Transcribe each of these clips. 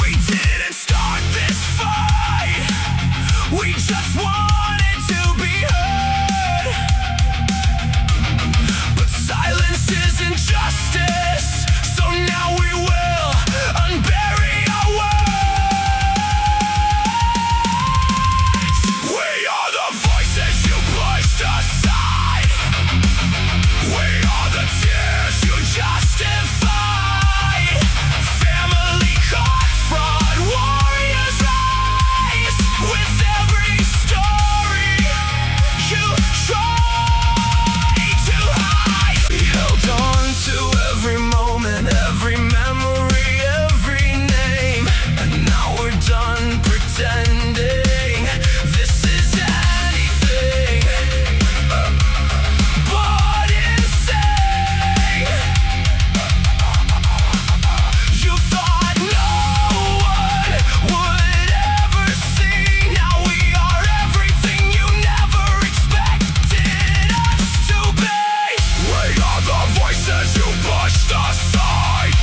We didn't start this fight. We just wanted to be heard. But silence isn't justice. So now we will unbury our words. We are the voices you pushed aside. We are the tears you justify. Family caught fraud, warriors rise. With every story you try to hide. We held on to every moment, every memory, every name. And now we're done pretending this is anything but insane. You thought no one would ever see. Now we are everything you never expected us to be. We are the voices you pushed aside.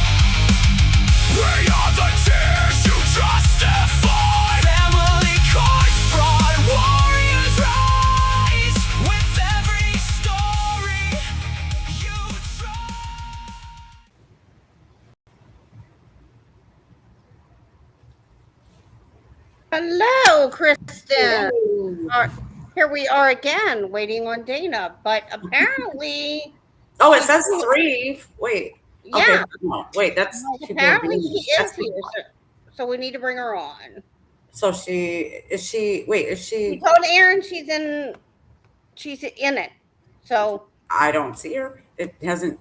We are the tears you justify. Family caught fraud, warriors rise. With every story you try. Hello, Kristen. Ooh. Here we are again, waiting on Dana. But apparently, Oh, it says 3. Wait. yeah, Okay. No, wait, that's apparently people she being- is here. So we need to bring her on. So she is she wait, is She she told Aaron she's in it. So I don't see her. It hasn't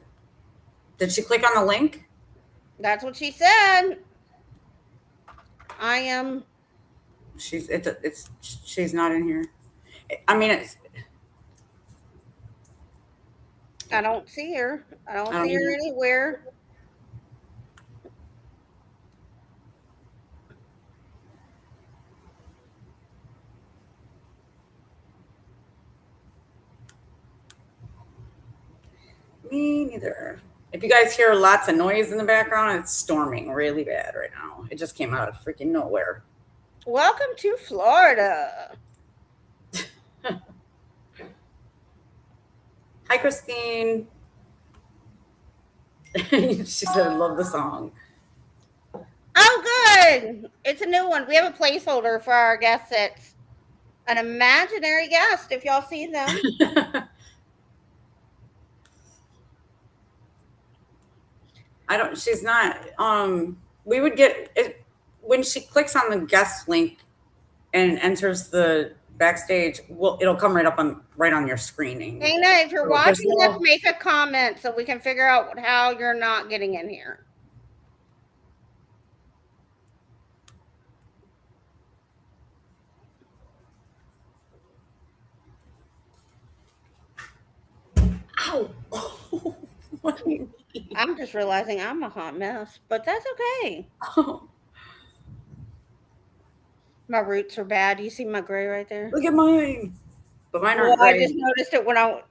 Did she click on the link? that's what she said. I am. She's not in here. I mean I don't see her. I don't I see don't her either. anywhere. Me neither. If you guys hear lots of noise in the background, it's storming really bad right now. It just came out of freaking nowhere. Welcome to Florida. Hi, Christine. She said, I love the song. Oh, good. It's a new one. We have a placeholder for our guest that's an imaginary guest, if y'all see them. She's not, we would get it when she clicks on the guest link and enters the backstage. Well, it'll come right on your screening. Dana, if you're watching this, make a comment so we can figure out how you're not getting in here. Ow. What do you mean? I'm just realizing I'm a hot mess, but that's okay. Oh, My roots are bad. You see my gray right there? look at mine. But mine aren't Well, I gray. just noticed it when I'm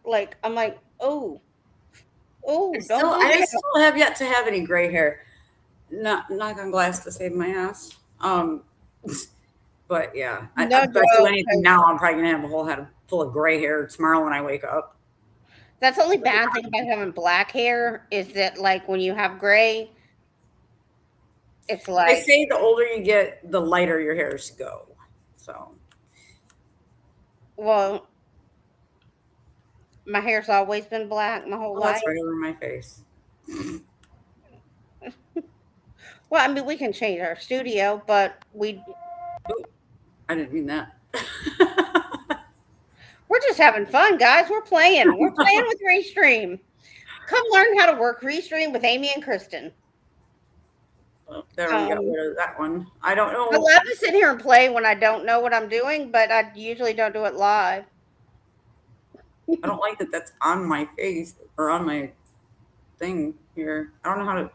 like, oh, I still have yet to have any gray hair. Knock on glass to save my ass. But yeah, if I do anything now, I'm probably gonna have a whole head full of gray hair tomorrow when I wake up. That's the only bad thing about having black hair is that, like, when you have gray, it's like They say the older you get, the lighter your hairs go. So, well, my hair's always been black my whole life. That's right over my face. Well, I mean, we can change our studio, but I didn't mean that. we're just having fun, guys. We're playing with Restream. Come learn how to work Restream with Amy and Kristen. Well, there we got rid of that one. I don't know. I love to sit here and play when I don't know what I'm doing, but I usually don't do it live. I don't like that that's on my face or on my thing here. I don't know how to.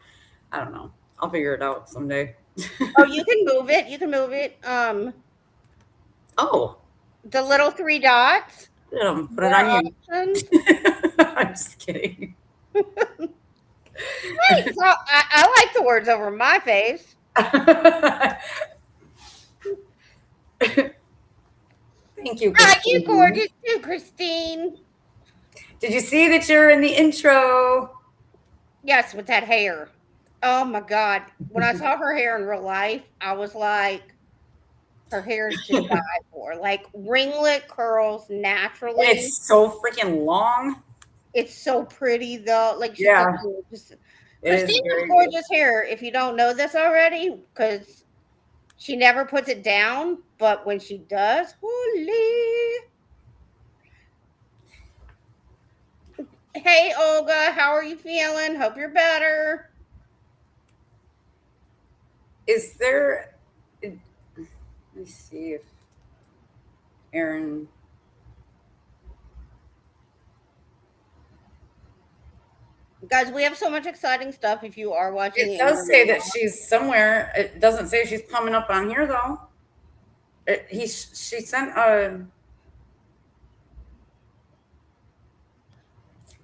I don't know. I'll figure it out someday. Oh, you can move it. You can move it. Oh, the little 3 dots. put it on you. I'm just kidding. So I like the words over my face. Thank you, Ah, you Christine. gorgeous too, Christine. Did you see that you're in the intro? Yes, with that hair. Oh my God. When I saw her hair in real life, I was like, her hair is to die for. Like ringlet curls naturally. It's so freaking long. It's so pretty though. Like she's got Yeah, gorgeous. it is Christine has very good. gorgeous hair. If you don't know this already, because she never puts it down, but when she does, holy. Hey Olga, how are you feeling? Hope you're better. Is there? Let me see if Aaron. Guys, we have so much exciting stuff if you are watching. It does say that she's somewhere. It doesn't say she's coming up on here though. She sent a.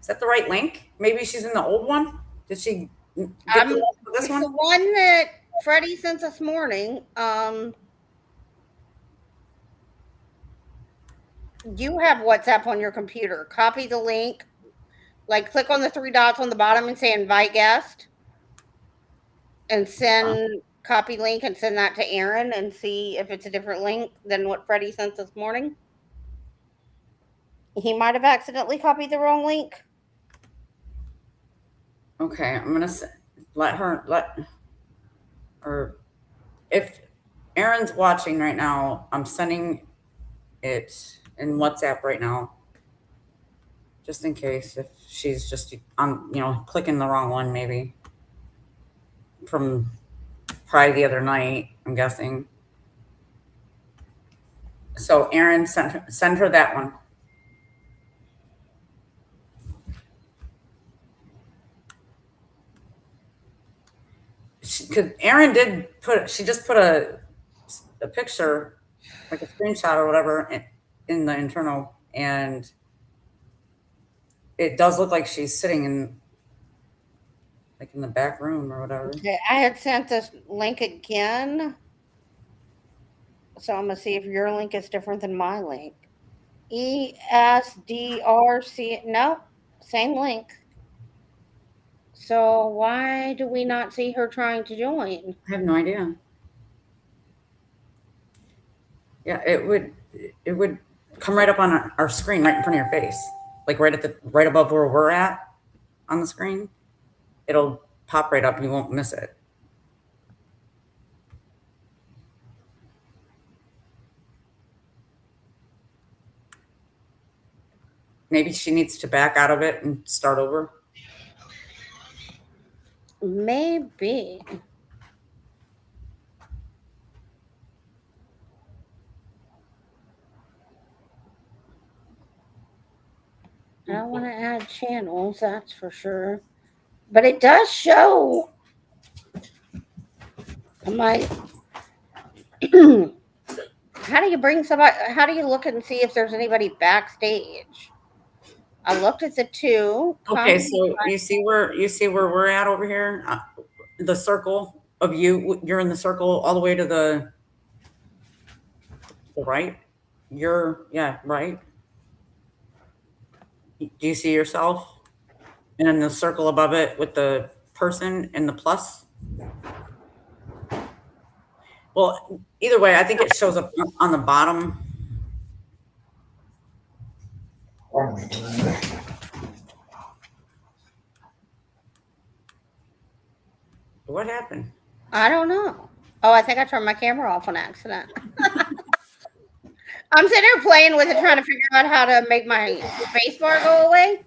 Is that the right link? Maybe she's in the old one. Did she get the link for this It's one? the one that Freddie sent this morning. You have WhatsApp on your computer. Copy the link. Like click on the three dots on the bottom and say invite guest. And send copy link and send that to Aaron and see if it's a different link than what Freddie sent this morning. He might have accidentally copied the wrong link. Okay, I'm gonna let her or if Aaron's watching right now, I'm sending it in WhatsApp right now, just in case if she's just on, clicking the wrong one, maybe from probably the other night, I'm guessing. So Aaron, send her that one. Because Aaron she just put a picture, like a screenshot or whatever, in the internal, and it does look like she's sitting in the back room or whatever. Okay, I had sent this link again. So I'm gonna see if your link is different than my link. ESDRC. No, same link. So why do we not see her trying to join? I have no idea. Yeah, it would come right up on our screen, right in front of your face, like right above where we're at on the screen. It'll pop right up, and you won't miss it. Maybe she needs to back out of it and start over. Maybe. I don't want to add channels, that's for sure. But it does show. I'm like, how do you bring somebody? How do you look and see if there's anybody backstage? I looked at the two. Okay, so you see where we're at over here, the circle of you. You're in the circle all the way to the right. Right. Do you see yourself? And then the circle above it with the person and the plus. Well, either way, I think it shows up on the bottom. What happened? I don't know. Oh, I think I turned my camera off on accident. I'm sitting here playing with it, trying to figure out how to make my space bar go away.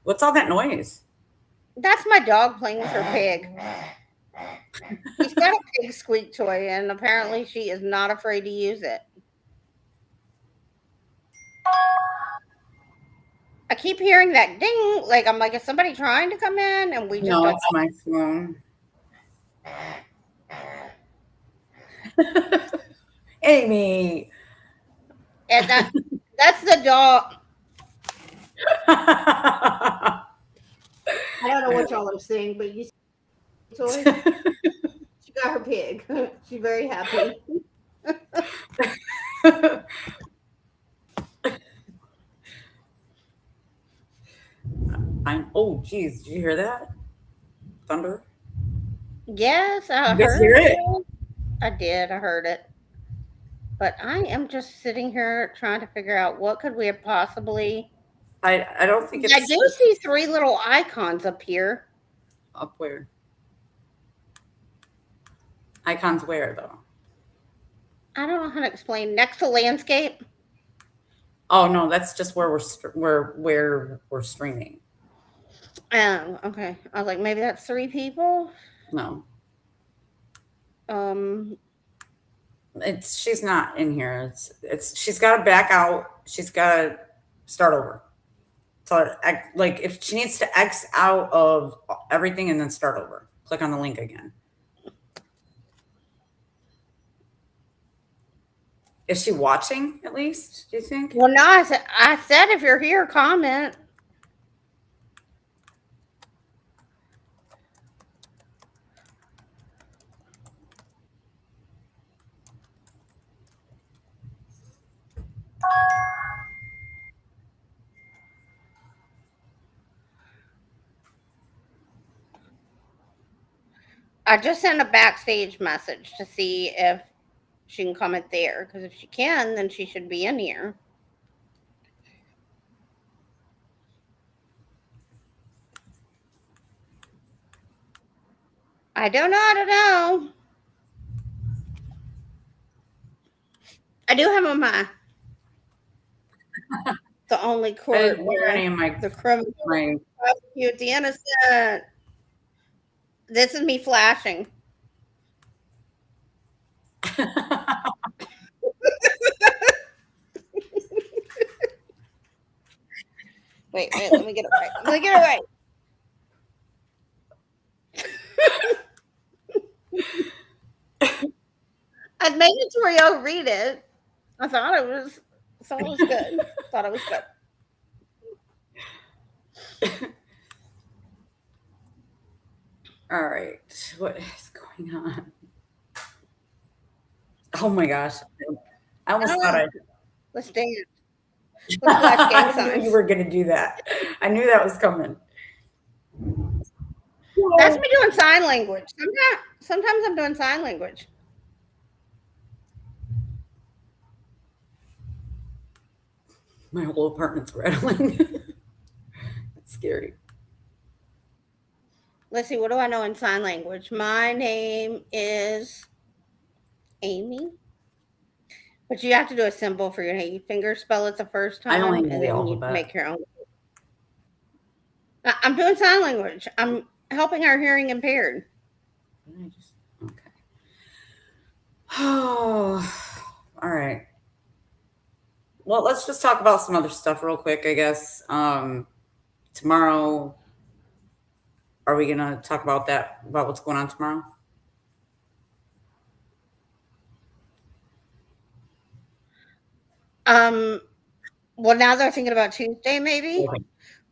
What's all that noise? That's my dog playing with her pig. He's got a pig squeak toy, and apparently she is not afraid to use it. I keep hearing that ding. Like, I'm like, is somebody trying to come in? And we just No, don't. it's my phone. Amy. And that's the dog. I don't know what y'all are saying, but you see toy. She got her pig. She's very happy. Oh, geez, did you hear that? Thunder? Yes, I You guys hear heard it? it. I did. I heard it. But I am just sitting here trying to figure out what could we have possibly. I don't think I it's do see three little icons up here. up where. Icons where though? I don't know how to explain. Next to landscape. Oh no, that's just where we're streaming. Oh, okay. I was like, maybe that's three people. No, Um, she's not in here. It's she's got to back out. She's got to start over. So like if she needs to X out of everything and then start over, click on the link again. Is she watching at least? Do you think? well, no, I said if you're here, comment. I just sent a backstage message to see if she can comment there. Because if she can, then she should be in here. I don't know. I don't know. I do have on my the only I court didn't hear where any of the criminal my prosecute the innocent. This is me flashing. Wait, let me get it right. Let me get it right. I made it to where y'all read it. I thought it was good. Thought it was good. All right, what is going on? Oh my gosh, I almost thought I. Let's dance. Let's flash gang I knew you signs. were gonna do that. I knew that was coming. That's me doing sign language. Sometimes I'm doing sign language. My whole apartment's rattling. It's scary. Let's see, what do I know in sign language? My name is Amy. But you have to do a symbol for your name. You finger spell it the first I time, only know and the then you alphabet. make your own. I'm doing sign language. I'm helping our hearing impaired. Okay. Oh, all right. Well, let's just talk about some other stuff real quick, I guess. Tomorrow, are we gonna talk about what's going on tomorrow? Well, now they're thinking about Tuesday, maybe. Okay.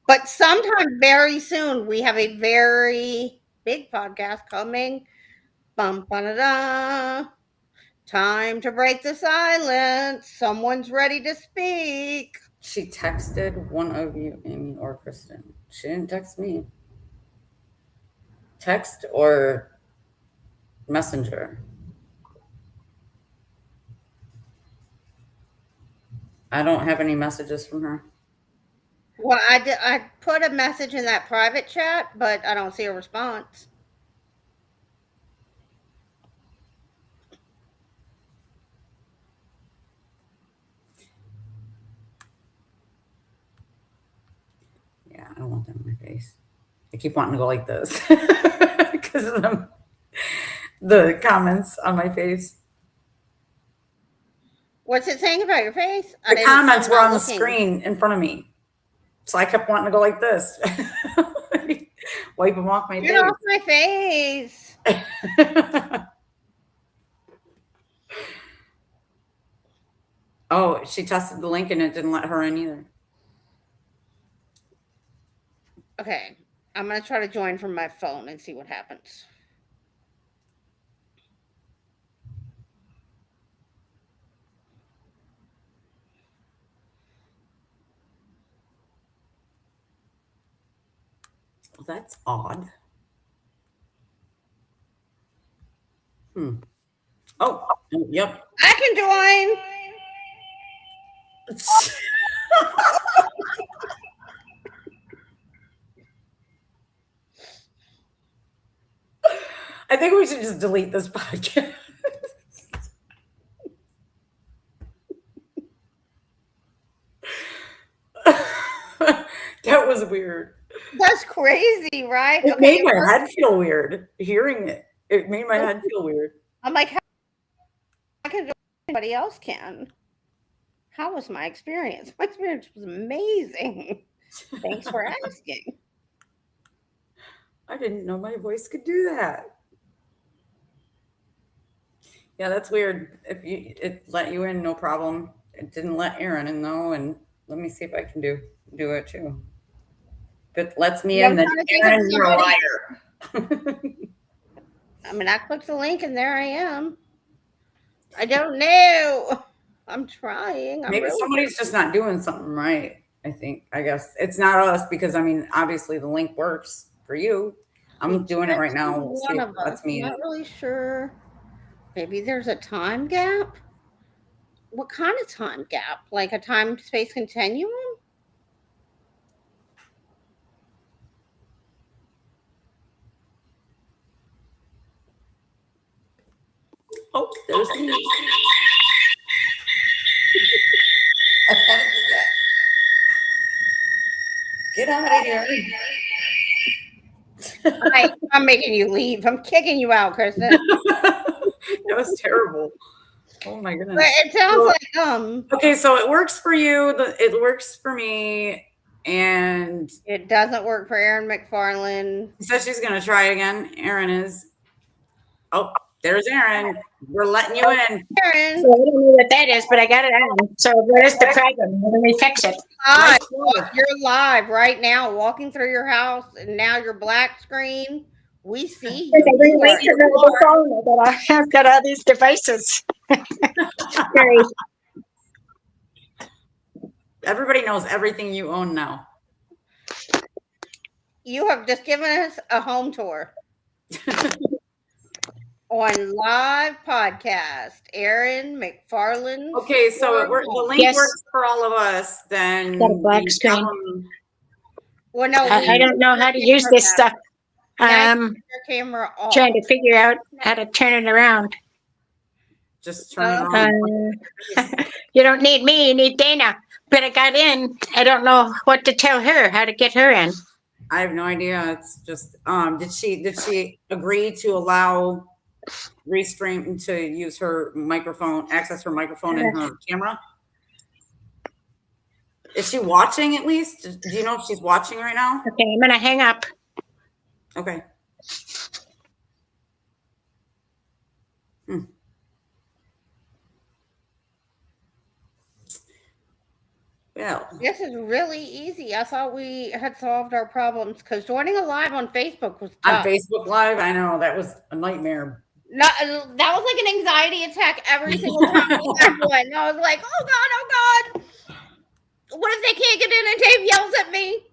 But sometime very soon, we have a very big podcast coming. Bum, ba-da-da. Time to break the silence. Someone's ready to speak. She texted one of you, Amy or Kristen. She didn't text me. Text or messenger? I don't have any messages from her. Well, I put a message in that private chat, but I don't see a response. Yeah, I don't want that in my face. I keep wanting to go like this because of the comments on my face. What's it saying about your face? The comments I'm were not on the looking. screen in front of me. So I kept wanting to go like this. Wipe them off my Get off my face. face. Oh, she tested the link and it didn't let her in either. Okay. I'm gonna try to join from my phone and see what happens. Well, that's odd. Oh, yep. I can join. I think we should just delete this podcast. That was weird. That's crazy, right? It Okay, made my head feel weird hearing it. It made my head feel weird. I'm like, how I can join, anybody else can. How was my experience? My experience was amazing. Thanks for asking. I didn't know my voice could do that. Yeah, that's weird. If it let you in, no problem. It didn't let Aaron in though, and let me see if I can do it too. If it lets me in, then Aaron, you're a liar. I mean, I clicked the link and there I am. I don't know. I'm trying. Maybe somebody's just not doing something right. I guess it's not us because I mean, obviously the link works for you. I'm doing it right now. We'll see if that's me. I'm not really sure. Maybe there's a time gap. What kind of time gap? Like a time space continuum? Oh, there's me. Get out of here. I'm making you leave. I'm kicking you out, Kristen. That was terrible. Oh my goodness. But it sounds like Okay, so it works for you. It works for me, and it doesn't work for Erin McFarland. She says she's gonna try again. Erin is. Oh, there's Erin. We're letting you in. Erin, So I don't know what that is, but I got it on. So what is the problem? Let me fix it. hi. You're live right now, walking through your house, and now your black screen. We see I didn't you. wait to know the phone. I've got all these devices. Sorry. Everybody knows everything you own now. You have just given us a home tour on live podcast. Erin McFarland. Okay, so the link Yes. works for all of us. Then Got a black screen. Well, no, I don't know how to use this stuff. your camera off. Trying to figure out how to turn it around. Just turn it on. You don't need me, you need Dana. But I got in. I don't know what to tell her, how to get her in. I have no idea. It's just did she agree to allow Restream to use her microphone, access her microphone and her camera? Is she watching at least? Do you know if she's watching right now? Okay, I'm gonna hang up. Okay. Well, This is really easy. I thought we had solved our problems because joining a live on Facebook was on tough. Facebook Live, I know that was a nightmare. That was like an anxiety attack every single time we had one. I was like, oh God. What if they can't get in and Dave yells at me?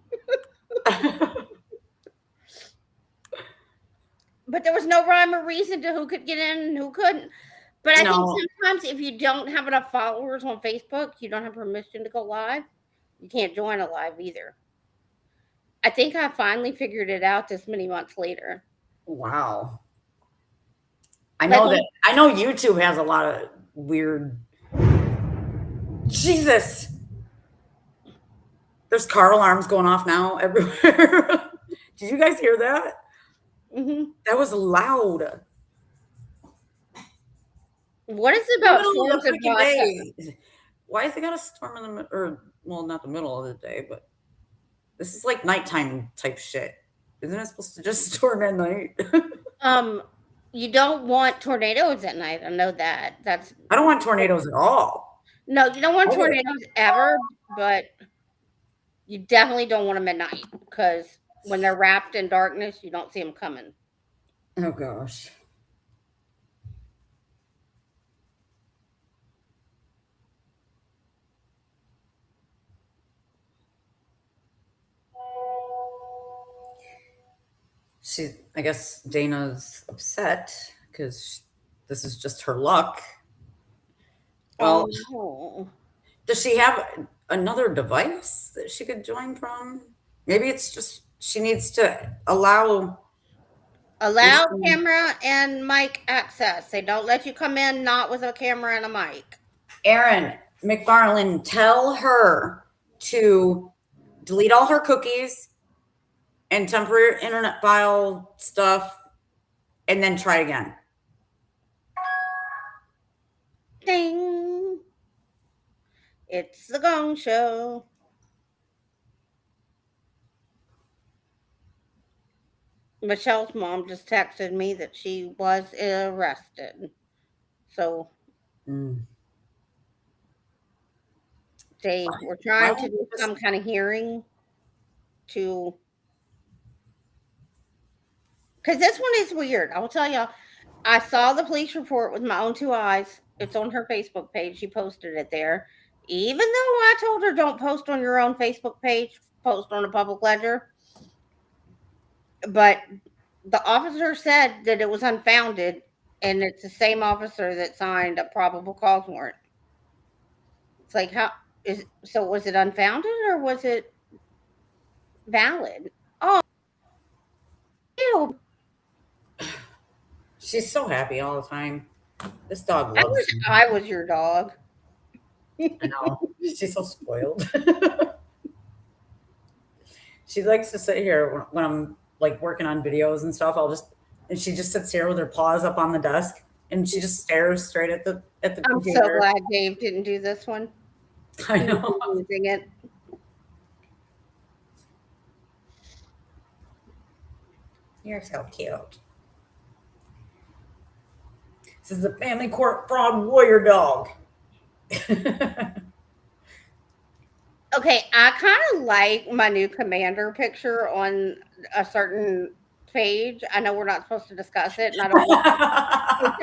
But there was no rhyme or reason to who could get in and who couldn't. But I think sometimes if you don't have enough followers on Facebook, you don't have permission to go live. You can't join a live either. I think I finally figured it out this many months later. Wow. I know YouTube has a lot of weird. Jesus. There's car alarms going off now everywhere. Did you guys hear that? Mm-hmm. That was loud. What is it about storms and day? Why has it got a storm in the middle? Or, well, not the middle of the day, but this is like nighttime type shit. Isn't it supposed to just storm at night? You don't want tornadoes at night. I know that. I don't want tornadoes at all. No, you don't want tornadoes ever, but you definitely don't want them at night because When they're wrapped in darkness, you don't see them coming. Oh gosh. I guess Dana's upset because this is just her luck. Well, Oh. does she have another device that she could join from? Maybe it's just she needs to allow Camera and mic access. They don't let you come in not with a camera and a mic. Erin McFarland, tell her to delete all her cookies and temporary internet file stuff and then try again. Ding. It's the Gong Show. Michelle's mom just texted me that she was arrested. So they were trying to do some kind of hearing to, because this one is weird. I will tell y'all, I saw the police report with my own two eyes. It's on her Facebook page. She posted it there. Even though I told her don't post on your own Facebook page, post on a public ledger. But the officer said that it was unfounded, and it's the same officer that signed a probable cause warrant. It's like, so was it unfounded or was it valid? Oh, ew. She's so happy all the time. This dog I loves wish me. I was your dog. I know. She's so spoiled. She likes to sit here when I'm like working on videos and stuff. And she just sits here with her paws up on the desk and she just stares straight at the I'm computer. so glad Dave didn't do this one. I know. Using it. You're so cute. This is the family court fraud warrior dog. Okay, I kind of like my new commander picture on a certain page. I know we're not supposed to discuss it, and I don't. I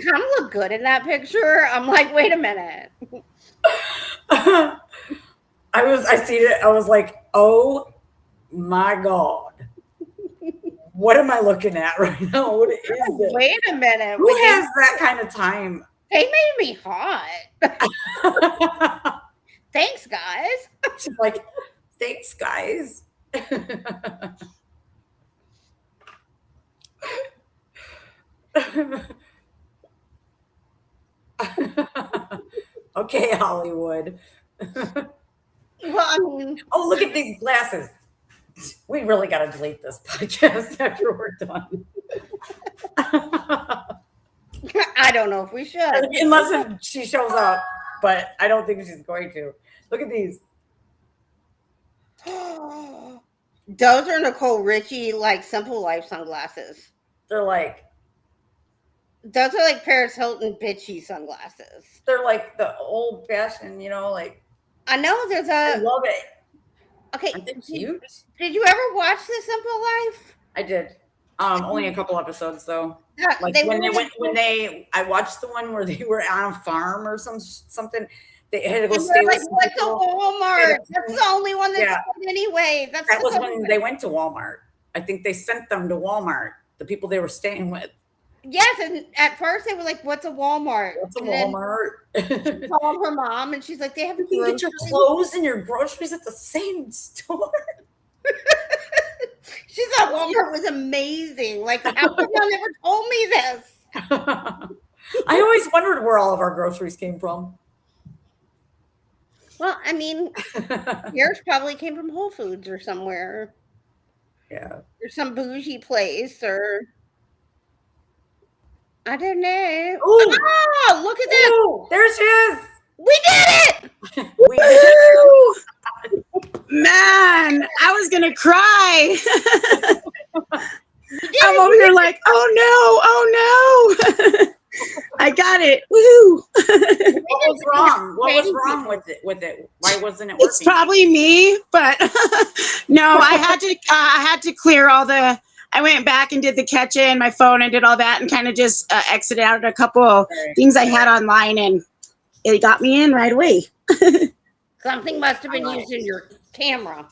kind of look good in that picture. I'm like, wait a minute. I seen it. I was like, oh my God. What am I looking at right now? What is it? Wait a minute. Who has that kind of time? They made me hot. Thanks, guys. She's like, thanks, guys. Okay, Hollywood. Well, I mean, oh, look at these glasses. We really got to delete this podcast after we're done. I don't know if we should. Unless if she shows up, but I don't think she's going to. Look at these. Those are Nicole Richie, like Simple Life sunglasses. They're like Paris Hilton bitchy sunglasses. They're like the old fashioned, like. I know there's I love it. Okay. Aren't they cute? Did you ever watch The Simple Life? I did. Only a couple episodes though. Yeah, Like I watched the one where they were on a farm or something. They had to go stay with some what's people. a Walmart? That's the only one that's Yeah. good anyway. That was when they went to Walmart. I think they sent them to Walmart, the people they were staying with. Yes, and at first they were like, "What's a Walmart?" What's a And Walmart? then she called her mom, and she's like, "They have You can get your groceries." clothes and your groceries at the same store. She thought Walmart was amazing. Like, how come y'all never told me this? I always wondered where all of our groceries came from. Well, I mean, yours probably came from Whole Foods or somewhere. Yeah. Or some bougie place, or I don't know. Ooh. Oh, look at this. Ooh, there she is. We did it. We did it. Man, I was gonna cry. I'm over here like, oh no. I I got it. Woohoo! What was wrong? What was wrong with it? Why wasn't it working? It's probably me, but no, I had to clear all the. I went back and did the catch in my phone and did all that and kind of just exited out a couple of things I had online, and it got me in right away. Something must have been used in your camera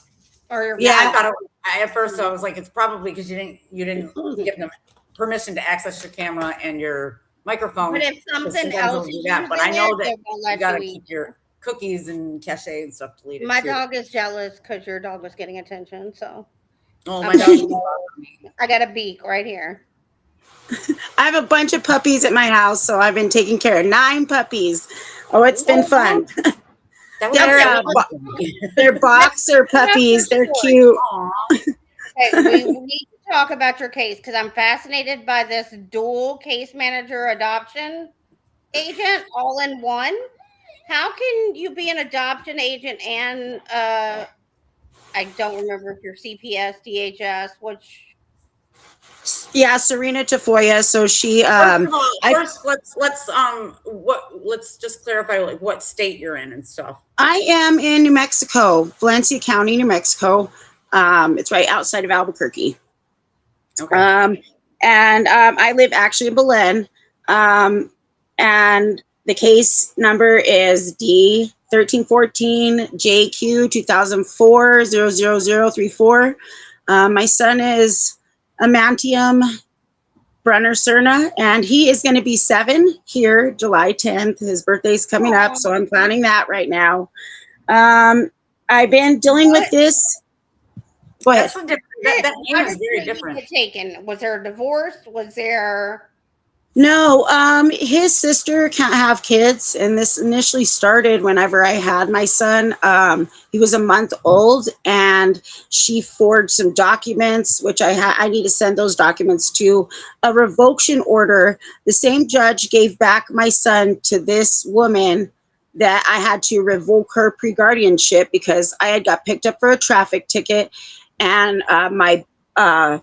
or your Yeah, I thought at first I was like, it's probably because you didn't give them permission to access your camera and your microphone. But if something Sometimes else they'll do that. But I know that you got to keep your cookies and cache and stuff deleted. My too. dog is jealous because your dog was getting attention. So Oh, my dog. I got a beak right here. I have a bunch of puppies at my house, so I've been taking care of 9 puppies. Oh, it's been fun. They're boxer puppies. They're cute. Okay, we need to talk about your case because I'm fascinated by this dual case manager adoption agent all in one. How can you be an adoption agent and I don't remember if you're CPS, DHS, which. Yeah, Serena Tafoya. So she first let's just clarify like what state you're in and stuff. I am in New Mexico, Valencia County, New Mexico. It's right outside of Albuquerque. Okay. And I live actually in Belen. And the case number is D1314 JQ 2004 00034. My son is Amantium Brunner Cerna, and he is going to be 7 here, July 10th. His birthday's coming up, so I'm planning that right now. I've been dealing with this. Go ahead. That name is very different. Taken. Was there a divorce? Was there? No, his sister can't have kids, and this initially started whenever I had my son. He was a month old, and she forged some documents, which I need to send those documents to a revocation order. The same judge gave back my son to this woman that I had to revoke her pre-guardianship because I had got picked up for a traffic ticket, and my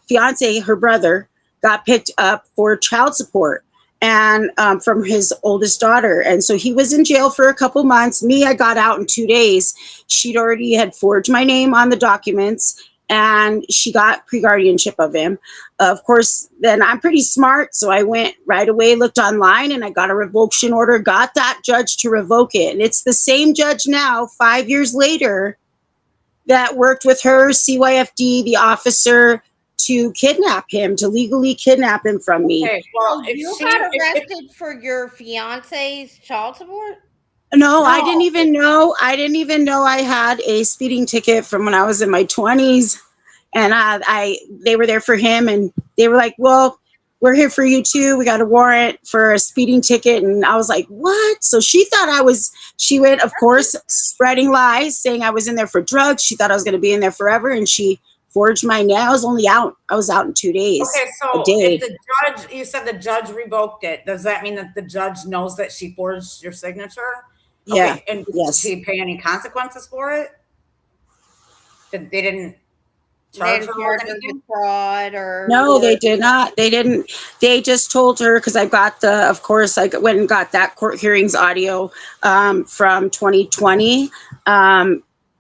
fiance, her brother, got picked up for child support and from his oldest daughter. And so he was in jail for a couple months. Me, I got out in 2 days. She'd already had forged my name on the documents, and she got pre-guardianship of him. Of course, then I'm pretty smart, so I went right away, looked online, and I got a revocation order, got that judge to revoke it. And it's the same judge now, 5 years later, that worked with her, CYFD, the officer, to kidnap him, to legally kidnap him from me. Okay, well, You got arrested for your fiance's child support? No, I didn't even know. I didn't even know I had a speeding ticket from when I was in my 20s, and they were there for him, and they were like, "Well, we're here for you too. We got a warrant for a speeding ticket." And I was like, "What?" So she thought she went, of course, spreading lies, saying I was in there for drugs. She thought I was going to be in there forever, and she forged my name. I was out in 2 days. Okay, so if the judge, you said the judge revoked it, does that mean that the judge knows that she forged your signature? Yeah. Okay, and yes. Did she pay any consequences for it? They didn't charge her with anything? Fraud or no, they did not. They didn't. They just told her, because I got of course, I went and got that court hearings audio from 2020.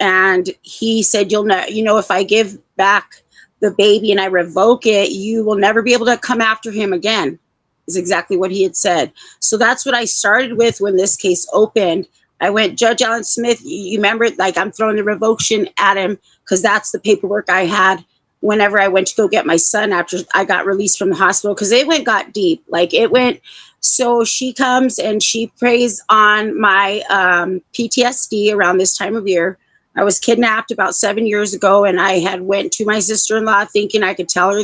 And he said, you'll know, if I give back the baby and I revoke it, you will never be able to come after him again, is exactly what he had said. So that's what I started with when this case opened. I went, Judge Alan Smith, you remember, like, I'm throwing the revocation at him because that's the paperwork I had whenever I went to go get my son after I got released from the hospital, because it got deep. Like, it went. So she comes and she preys on my PTSD around this time of year. I was kidnapped about 7 years ago, and I had went to my sister-in-law thinking I could tell her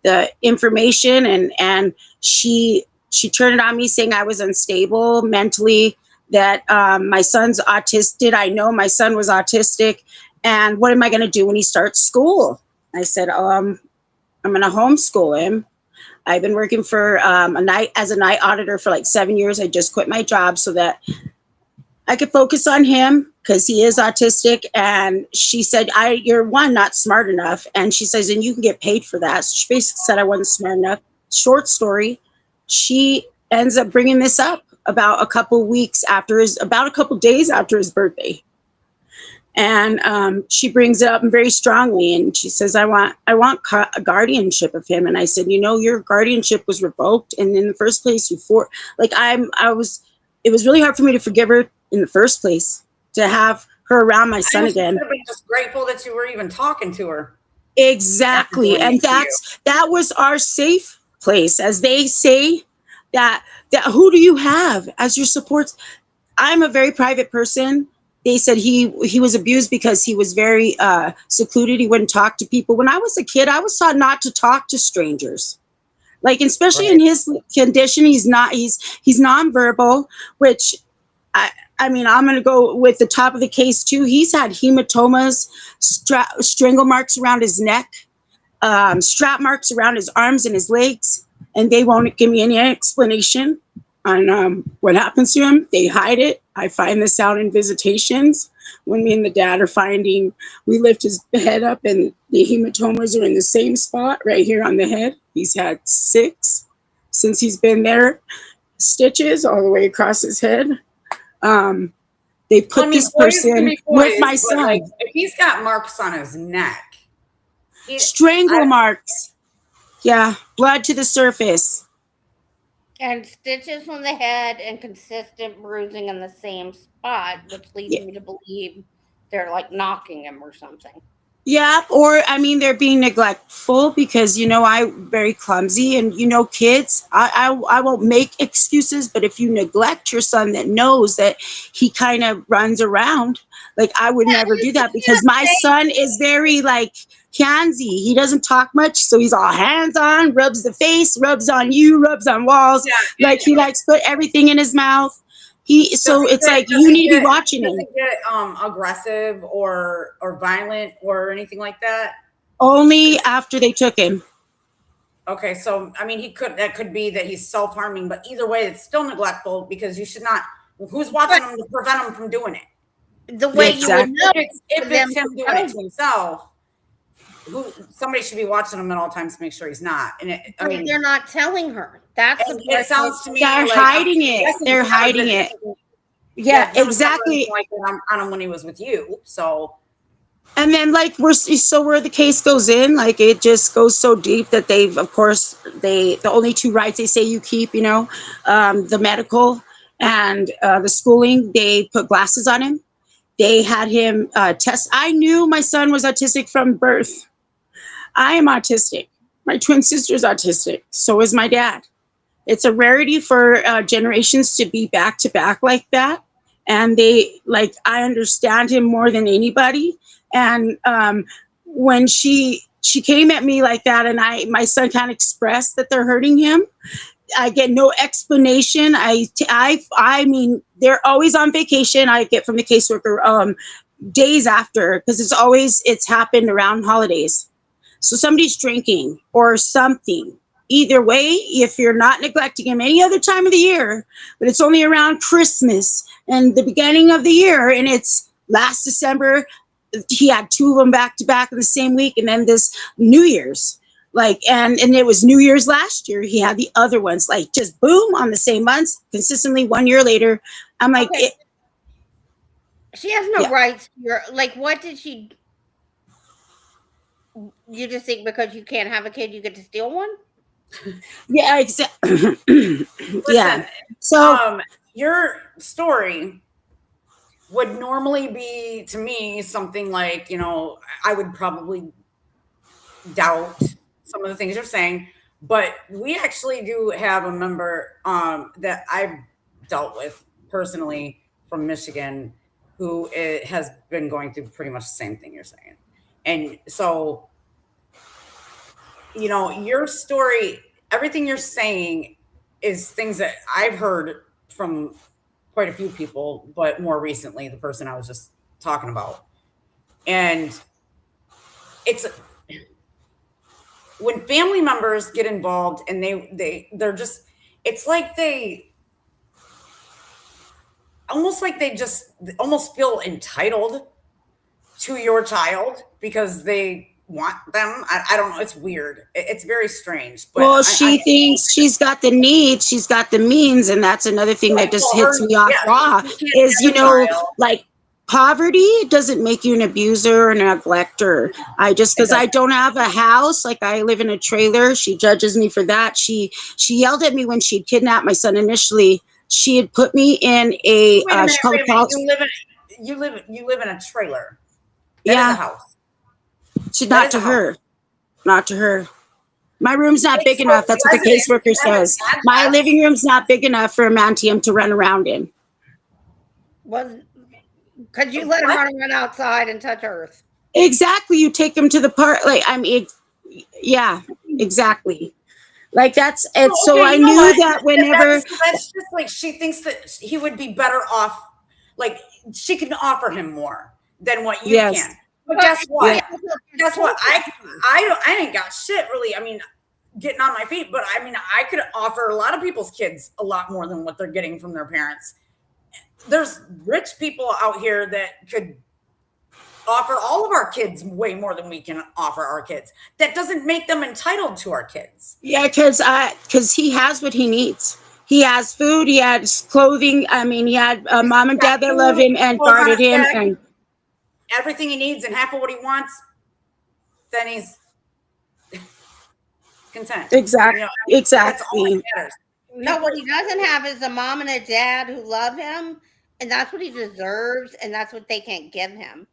the information, and she turned it on me, saying I was unstable mentally, that my son's autistic. I know my son was autistic, and what am I going to do when he starts school? I said, I'm going to homeschool him. I've been working for as a night auditor for like 7 years. I just quit my job so that I could focus on him, because he is autistic. And she said, you're not smart enough. And she says, and you can get paid for that. So she basically said I wasn't smart enough. Short story, she ends up bringing this up about a couple days after his birthday. And she brings it up very strongly, and she says, I want a guardianship of him. And I said, your guardianship was revoked, and in the first place, it was really hard for me to forgive her in the first place, to have her around my son again. I was just grateful that you were even talking to her. Exactly. And that was our safe place, as they say. That who do you have as your supports? I'm a very private person. They said he was abused because he was very secluded. He wouldn't talk to people. When I was a kid, I was taught not to talk to strangers. Like, especially in his condition, he's nonverbal, which I'm going to go with the top of the case too. He's had hematomas, strangle marks around his neck, strap marks around his arms and his legs, and they won't give me any explanation on what happens to him. They hide it. I find this out in visitations when me and the dad we lift his head up, and the hematomas are in the same spot right here on the head. He's had 6 since he's been there, stitches all the way across his head. They put this person with my son. Like, if he's got marks on his neck, strangle marks. Yeah, blood to the surface. And stitches on the head and consistent bruising in the same spot, which leads me to believe they're like knocking him or something. Yeah, or they're being neglectful because I'm very clumsy, and kids. I won't make excuses, but if you neglect your son that knows that he kind of runs around, like I would never do that, because my son is very like handsy. He doesn't talk much, so he's all hands on, rubs the face, rubs on you, rubs on walls. He likes to put everything in his mouth. It's like you need to be watching him. Does he get aggressive or violent or anything like that? Only after they took him. Okay, so that could be that he's self-harming, but either way, it's still neglectful, because you should not. Who's watching him to prevent him from doing it? The way you would know if it's him doing it to himself, somebody should be watching him at all times to make sure he's not. And they're not telling her. That's it sounds to me they're like hiding it. They're hiding it. Yeah, exactly. Like on him when he was with you. So, and then where the case goes in, like it just goes so deep that they've, of course, the only 2 rights they say you keep, the medical and the schooling. They put glasses on him. They had him test. I knew my son was autistic from birth. I am autistic. My twin sister's autistic. So is my dad. It's a rarity for generations to be back to back like that. And I understand him more than anybody. And when she came at me like that, and my son can't express that they're hurting him, I get no explanation. They're always on vacation. I get from the caseworker days after, because it's happened around holidays. So somebody's drinking or something. Either way, if you're not neglecting him any other time of the year, but it's only around Christmas and the beginning of the year, and it's last December, he had 2 of them back to back in the same week, and then this New Year's, and it was New Year's last year, he had the other ones, just boom, on the same months, consistently 1 year later. I'm like, okay. She has no rights. What did she? You just think because you can't have a kid, you get to steal one? Yeah, exactly. Yeah. So your story would normally be, to me, something like, I would probably doubt some of the things you're saying, but we actually do have a member that I've dealt with personally from Michigan who has been going through pretty much the same thing you're saying. And so, your story, everything you're saying is things that I've heard from quite a few people, but more recently, the person I was just talking about. And it's when family members get involved and they're just, it's like they almost feel entitled to your child because they want them. I don't know. It's weird. It's very strange. But Well, she thinks she's got the needs, she's got the means, and that's another thing that just hits me off raw is, like poverty doesn't make you an abuser or a neglector. Because I don't have a house, like I live in a trailer, she judges me for that. She yelled at me when she'd kidnapped my son initially. She had put me in a, wait a minute. You live in a trailer. That is a house. Not to her. Not to her. My room's not big enough. That's what the caseworker says. My living room's not big enough for a Mantium to run around in. Could you let him run outside and touch earth? Exactly. You take him to the park. Like, I mean, yeah, exactly. Like that's it. So I knew that whenever that's just like she thinks that he would be better off. Like she can offer him more than what you can. But guess what? Yeah. Guess what? I ain't got shit really. I mean, getting on my feet, but I mean, I could offer a lot of people's kids a lot more than what they're getting from their parents. There's rich people out here that could offer all of our kids way more than we can offer our kids. That doesn't make them entitled to our kids. Yeah, because he has what he needs. He has food. He has clothing. I mean, he had a mom and dad that love him and guarded him, and everything he needs and half of what he wants. Then he's content. Exactly. That's all Exactly. that matters. No, what he doesn't have is a mom and a dad who love him, and that's what he deserves, and that's what they can't give him.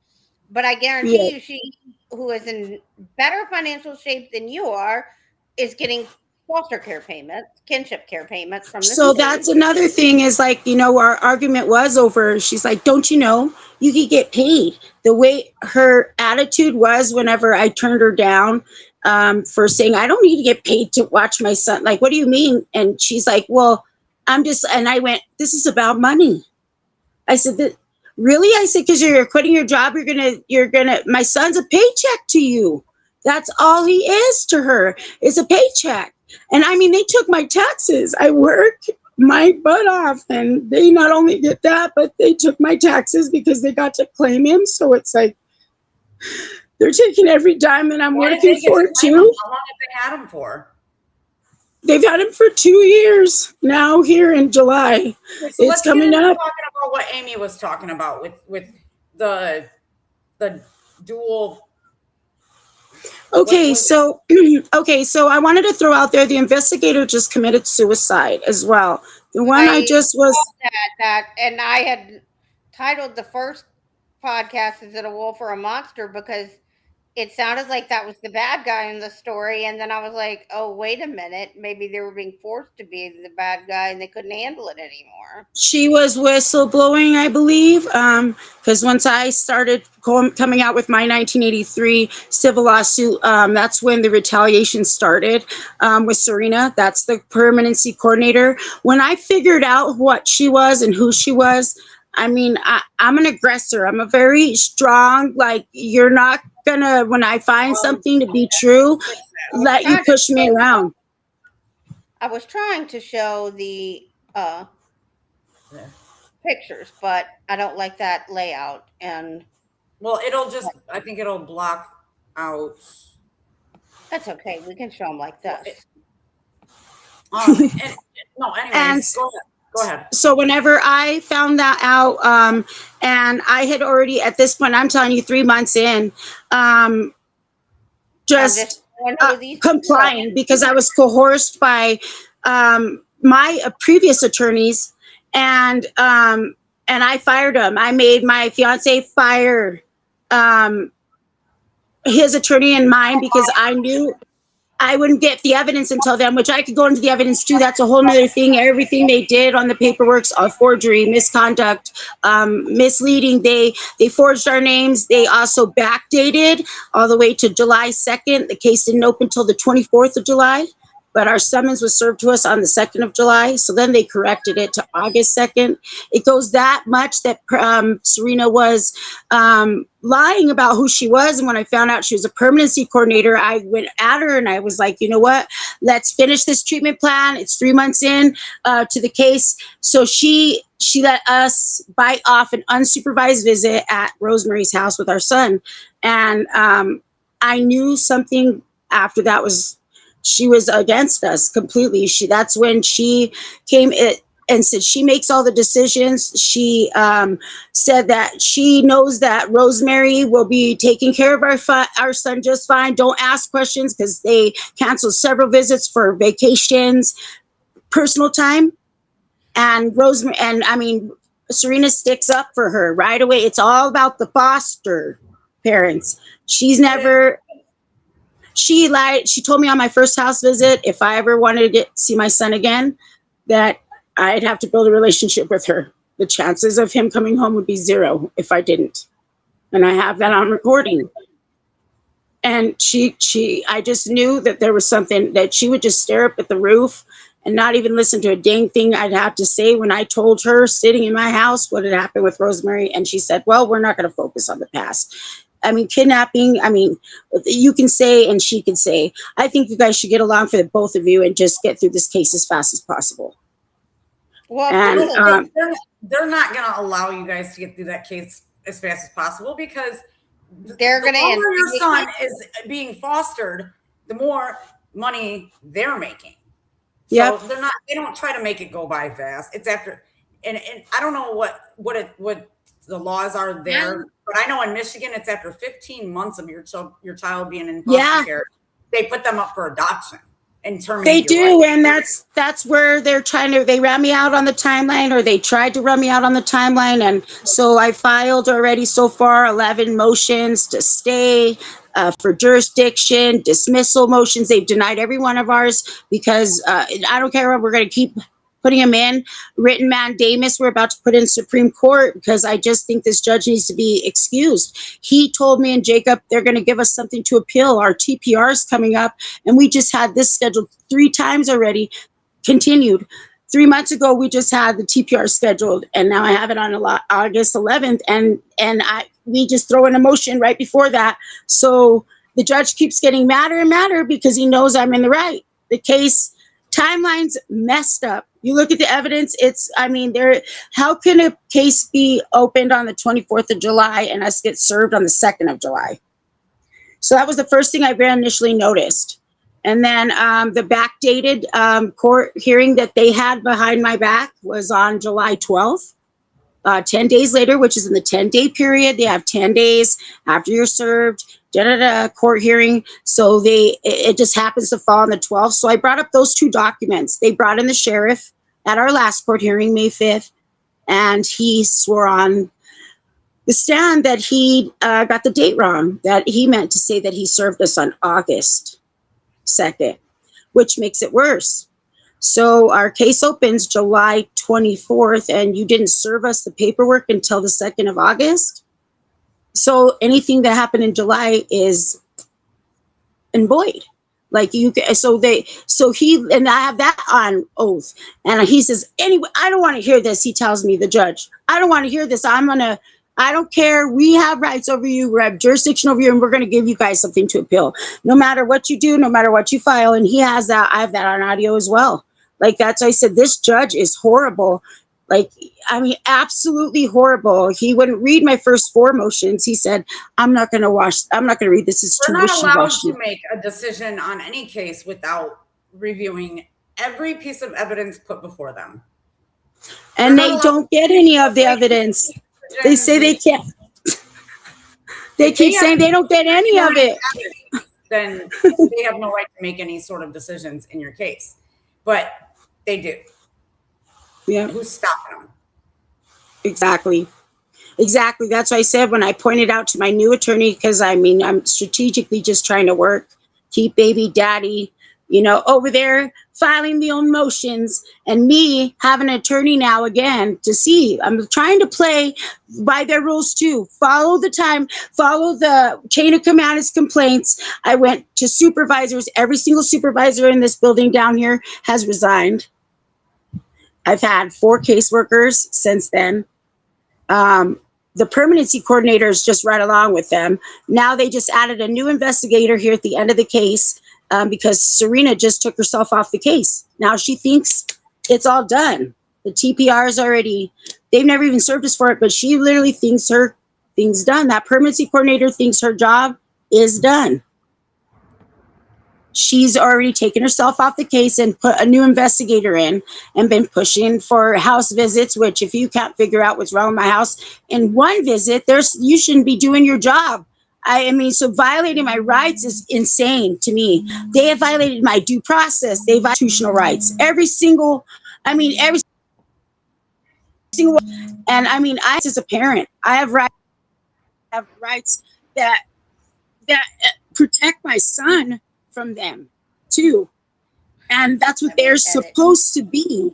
But I guarantee you, she, who is in better financial shape than you are, is getting foster care payments, kinship care payments from the So state. that's another thing is like, our argument was over, she's like, don't you know, you could get paid. The way her attitude was whenever I turned her down for saying, I don't need to get paid to watch my son. Like, what do you mean? And she's like, well, and I went, this is about money. I said, really? I said, because you're quitting your job, you're gonna, my son's a paycheck to you. That's all he is to her, is a paycheck. And I mean, they took my taxes. I worked my butt off, and they not only did that, but they took my taxes because they got to claim him. So it's like, they're taking every dime that I'm working for too. How long have they had him for? They've had him for 2 years now here in July. Okay, so It's coming up. Talking about what Amy was talking about with the dual. Okay, so I wanted to throw out there the investigator just committed suicide as well. The one I just was that, and I had titled the first podcast "Is it a wolf or a monster?" because it sounded like that was the bad guy in the story, and then I was like, oh, wait a minute, maybe they were being forced to be the bad guy and they couldn't handle it anymore. She was whistleblowing, I believe, because once I started coming out with my 1983 civil lawsuit, that's when the retaliation started with Serena. That's the permanency coordinator. When I figured out what she was and who she was, I mean, I'm an aggressor. I'm a very strong, like, you're not gonna, when I find something to be true, let you push me around. I was trying to show the pictures, but I don't like that layout. And well, I think it'll block out. That's okay. We can show them like this. Anyways, go ahead. So whenever I found that out, and I had already, at this point, I'm telling you, 3 months in, just complying because I was coerced by my previous attorneys, and I fired him. I made my fiance fire his attorney and mine because I knew I wouldn't get the evidence until then, which I could go into the evidence too. That's a whole nother thing. Everything they did on the paperwork's forgery, misconduct, misleading. They forged our names. They also backdated all the way to July 2nd. The case didn't open until the 24th of July, but our summons was served to us on the 2nd of July. So then they corrected it to August 2nd. It goes that much that Serena was lying about who she was. And when I found out she was a permanency coordinator, I went at her and I was like, you know what, let's finish this treatment plan. It's 3 months in to the case. So she let us bite off an unsupervised visit at Rosemary's house with our son. And I knew something after that was, she was against us completely. That's when she came and said she makes all the decisions. She said that she knows that Rosemary will be taking care of our son just fine. Don't ask questions, because they canceled several visits for vacations, personal time. And Rosemary, and I mean, Serena sticks up for her right away. It's all about the foster parents. She's never, she lied. She told me on my first house visit, if I ever wanted to see my son again, that I'd have to build a relationship with her. The chances of him coming home would be 0 if I didn't. And I have that on recording. And I just knew that there was something, that she would just stare up at the roof and not even listen to a dang thing I'd have to say when I told her sitting in my house what had happened with Rosemary. And she said, well, we're not going to focus on the past. I mean, kidnapping, I mean, you can say and she can say, I think you guys should get along for the both of you and just get through this case as fast as possible. Well, And they're not going to allow you guys to get through that case as fast as possible, because they're going to the longer your son is being fostered, the more money they're making. So Yep. they don't try to make it go by fast. It's after, and I don't know what the laws are there, but I know in Michigan, it's after 15 months of your child being in foster care, they put them up for adoption and terminate. They do, and that's where they ran me out on the timeline, or they tried to run me out on the timeline. And so I filed already so far 11 motions to stay, for jurisdiction, dismissal motions. They've denied every one of ours because I don't care what, we're going to keep putting them in. Written mandamus we're about to put in Supreme Court, because I just think this judge needs to be excused. He told me and Jacob they're going to give us something to appeal. Our TPR is coming up, and we just had this scheduled 3 times already, continued. 3 months ago, we just had the TPR scheduled, and now I have it on August 11th, and we just throw in a motion right before that. So the judge keeps getting madder and madder because he knows I'm in the right. The case timeline's messed up. You look at the evidence, how can a case be opened on the 24th of July and us get served on the 2nd of July? So that was the first thing I initially noticed. And then the backdated court hearing that they had behind my back was on July 12th. 10 days later, which is in the 10-day period, they have 10 days after you're served, court hearing. So it just happens to fall on the 12th. So I brought up those 2 documents. They brought in the sheriff at our last court hearing, May 5th, and he swore on the stand that he got the date wrong, that he meant to say that he served us on August 2nd, which makes it worse. So our case opens July 24th, and you didn't serve us the paperwork until the 2nd of August. So anything that happened in July is in void. Like and I have that on oath. And he says, anyway, I don't want to hear this. He tells me, the judge, I don't want to hear this. I don't care. We have rights over you. We have jurisdiction over you, and we're going to give you guys something to appeal. No matter what you do, no matter what you file. And he has that. I have that on audio as well. Like, that's why I said this judge is horrible. Like, absolutely horrible. He wouldn't read my first 4 motions. He said, I'm not going to read this. It's too wishy-washy. We're not allowed to make a decision on any case without reviewing every piece of evidence put before them. And they don't get any of the evidence. They say they can't. They keep saying they don't get any of it. Then they have no right to make any sort of decisions in your case. But they do. Yeah. Who's stopping them? Exactly. That's why I said when I pointed out to my new attorney, because I'm strategically just trying to work, keep baby daddy, over there filing the own motions, and me have an attorney now again to see. I'm trying to play by their rules too. Follow the time, follow the chain of command as complaints. I went to supervisors. Every single supervisor in this building down here has resigned. I've had 4 caseworkers since then. The permanency coordinator is just right along with them. Now they just added a new investigator here at the end of the case, because Serena just took herself off the case. Now she thinks it's all done. The TPR is already, they've never even served us for it, but she literally thinks her thing's done. That permanency coordinator thinks her job is done. she's already taken herself off the case and put a new investigator in and been pushing for house visits, which if you can't figure out what's wrong with my house in one visit, you shouldn't be doing your job. I mean, so violating my rights is insane to me. They have violated my due process. They violated constitutional rights. Every single one. And I mean, I, as a parent, I have rights that protect my son from them too. And that's what they're supposed to be,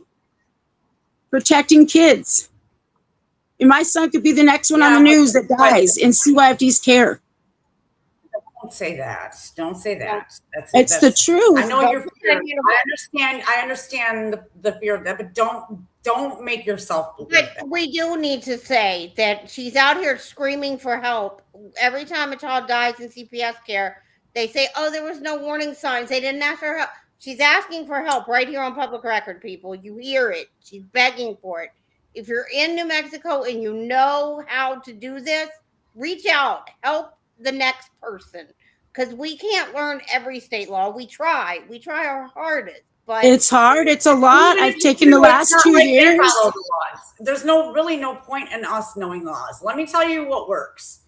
protecting kids. And my son could be the next one on the news that dies in CYFD's care. Don't say that. Don't say that. It's the truth. I know you're fear. I understand the fear of that, but don't make yourself believe But that. we do need to say that she's out here screaming for help. Every time a child dies in CPS care, they say, oh, there was no warning signs. They didn't ask for help. She's asking for help right here on public record, people. You hear it. She's begging for it. If you're in New Mexico and you know how to do this, reach out. Help the next person. Because we can't learn every state law. We try. We try our hardest. But it's hard. It's a lot. I've taken the last 2 years. There's really no point in us knowing laws. Let me tell you what works.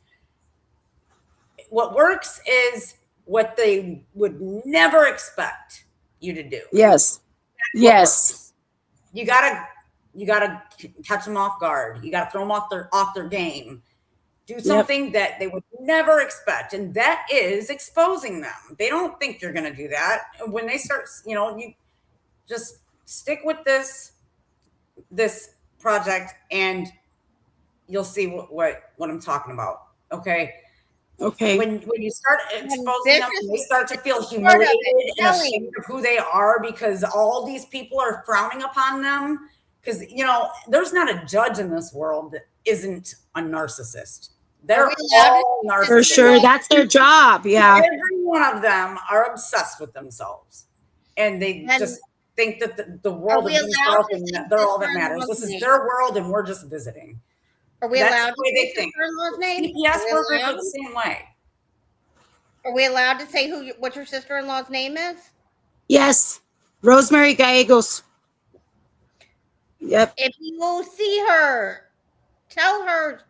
What works is what they would never expect you to do. Yes. Yes. You gotta catch them off guard. You gotta throw them off their game. Do something that they would never expect, and that is exposing them. They don't think you're going to do that. When they start, you just stick with this project, and you'll see what I'm talking about. Okay. Okay. When you start exposing them, they start to feel humiliated and ashamed of who they are because all these people are frowning upon them. Because there's not a judge in this world that isn't a narcissist. They're all narcissists. For sure. That's their job. Yeah. Every one of them are obsessed with themselves. And they just think that the world is they're all that matters. This is their world and we're just visiting. Are we allowed the way they think. Yes, we're the same way. Are we allowed to say what your sister-in-law's name is? Yes. Rosemary Gallegos. Yep. If you see her, tell her